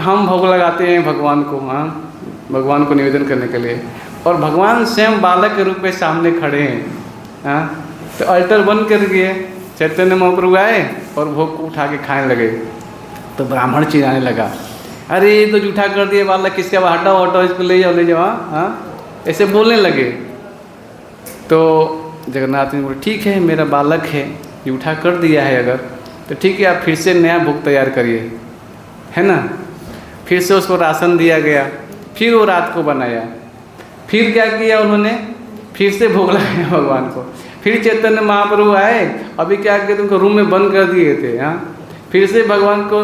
हम भोग लगाते हैं भगवान को, हाँ, भगवान को निवेदन करने के लिए, और भगवान स्वयं बालक के रूप में सामने खड़े हैं। हाँ, तो अल्टर बंद कर दिए, चैतन्य महाप्रभु आए और भोग को उठा के खाने लगे। तो ब्राह्मण चिल्लाने लगा, अरे ये तो जूठा कर दिए बालक, किसके अब हटाओ हटाओ, इसको ले जाओ। हाँ, ऐसे बोलने लगे। तो जगन्नाथ ने बोले, ठीक है मेरा बालक है, जूठा कर दिया है अगर, तो ठीक है आप फिर से नया भोग तैयार करिए, है ना। फिर से उसको राशन दिया गया, फिर वो रात को बनाया। फिर क्या किया उन्होंने, फिर से भोग लगाया भगवान को। फिर चैतन्य महाप्रभु आए, अभी क्या किया, उनको रूम में बंद कर दिए थे। हाँ, फिर से भगवान को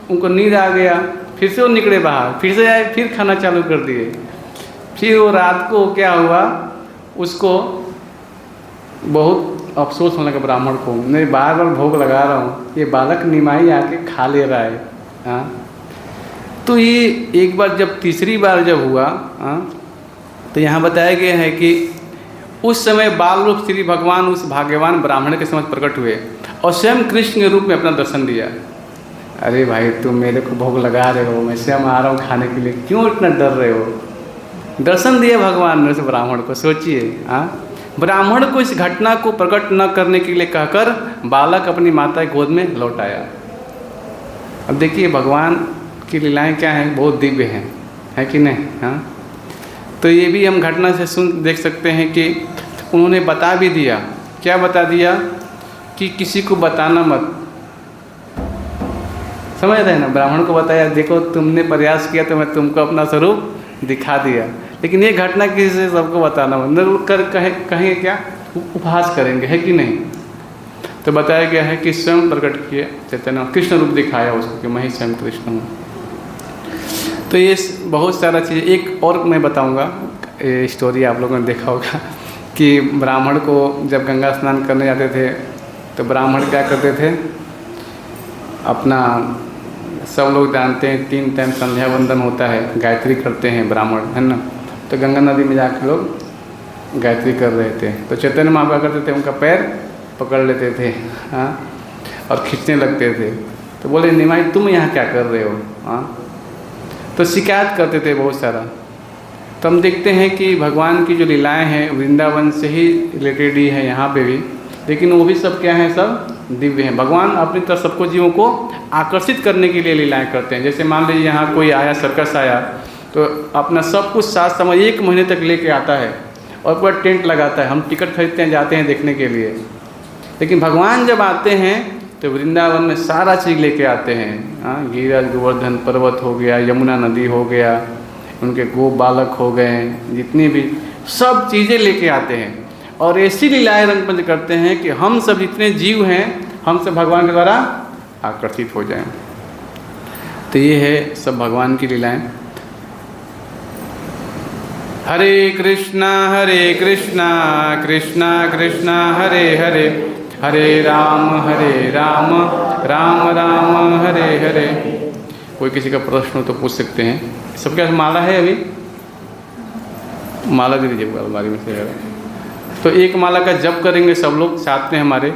उनको नींद आ गया, फिर से वो निकले बाहर, फिर से आए, फिर खाना चालू कर दिए। फिर वो रात को क्या हुआ, उसको बहुत अफसोस होने लगा ब्राह्मण को, मैं बार बार भोग लगा रहा हूँ, ये बालक निमाई आके खा ले रहा है। हाँ, तो ये एक बार जब तीसरी बार जब हुआ, हाँ, तो यहाँ बताया गया है कि उस समय बाल रूप श्री भगवान उस भाग्यवान ब्राह्मण के समक्ष प्रकट हुए और स्वयं कृष्ण के रूप में अपना दर्शन दिया। अरे भाई तुम मेरे को भोग लगा रहे हो, मैं स्वयं आ रहा हूँ खाने के लिए, क्यों इतना डर रहे हो। दर्शन दिया भगवान ने उस ब्राह्मण को। सोचिए, हाँ, ब्राह्मण को इस घटना को प्रकट न करने के लिए कहकर बालक अपनी माता की गोद में लौट आया। अब देखिए भगवान की लीलाएं क्या हैं, बहुत दिव्य हैं, है कि नहीं? हाँ, तो ये भी हम घटना से देख सकते हैं कि उन्होंने बता भी दिया। क्या बता दिया? कि किसी को बताना मत। समझ रहे हैं ना? ब्राह्मण को बताया, देखो तुमने प्रयास किया तो मैं तुमको अपना स्वरूप दिखा दिया, लेकिन ये घटना किसी से सबको बताना मत। न कर कहेंगे क्या? उपहास करेंगे, है कि नहीं? तो बताया गया है कि स्वयं प्रकट किए चैतन्य, कृष्ण रूप दिखाया उसको कि मैं ही स्वयं कृष्ण हूँ। तो ये बहुत सारा चीज़। एक और मैं बताऊँगा, ये स्टोरी आप लोगों ने देखा होगा कि ब्राह्मण को जब गंगा स्नान करने जाते थे तो ब्राह्मण क्या करते थे, अपना सब लोग जानते हैं 3 टाइम संध्या वंदन होता है, गायत्री करते हैं ब्राह्मण, है ना? तो गंगा नदी में जाकर लोग गायत्री कर रहे थे। तो चैतन्य महाप्रभु क्या करते थे, उनका पैर पकड़ लेते थे, हाँ, और खींचने लगते थे। तो बोले निमाई तुम यहाँ क्या कर रहे हो? हाँ, तो शिकायत करते थे बहुत सारा। तो हम देखते हैं कि भगवान की जो लीलाएं हैं वृंदावन से ही रिलेटेड ही है यहाँ पे भी, लेकिन वो भी सब क्या हैं, सब दिव्य हैं। भगवान अपनी तरफ सबको जीवों को आकर्षित करने के लिए लीलाएं करते हैं। जैसे मान लीजिए यहाँ कोई आया, सर्कस आया, तो अपना सब कुछ साथ समझ 1 महीने तक लेके आता है और पूरा टेंट लगाता है। हम टिकट खरीदते हैं, जाते हैं देखने के लिए, लेकिन भगवान जब आते हैं तो वृंदावन में सारा चीज़ लेके आते हैं। हाँ, गिरिराज गोवर्धन पर्वत हो गया, यमुना नदी हो गया, उनके गो बालक हो गए, जितनी भी सब चीज़ें लेके आते हैं और ऐसी लीलाएं रंगपंच करते हैं कि हम सब जितने जीव हैं हम सब भगवान के द्वारा आकर्षित हो जाएं। तो ये है सब भगवान की लीलाएं। हरे कृष्णा कृष्णा कृष्णा हरे हरे, हरे राम राम राम हरे हरे। कोई किसी का प्रश्न हो तो पूछ सकते हैं। सबके पास माला है? अभी माला दे दीजिए अलमारी में से। तो एक माला का जप करेंगे सब लोग साथ में हमारे।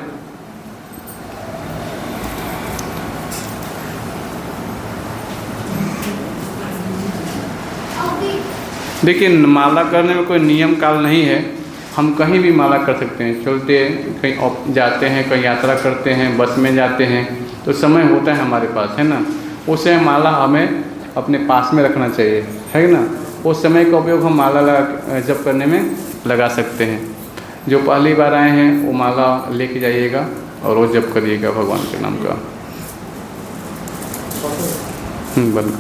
देखिए माला करने में कोई नियम काल नहीं है, हम कहीं भी माला कर सकते हैं। चलते कहीं जाते हैं, कहीं यात्रा करते हैं, बस में जाते हैं, तो समय होता है हमारे पास, है ना? उस समय माला हमें अपने पास में रखना चाहिए, है ना? उस समय का उपयोग हम माला जप करने में लगा सकते हैं। जो पहली बार आए हैं वो माला लेके जाइएगा और वो जप करिएगा भगवान के नाम का। बंद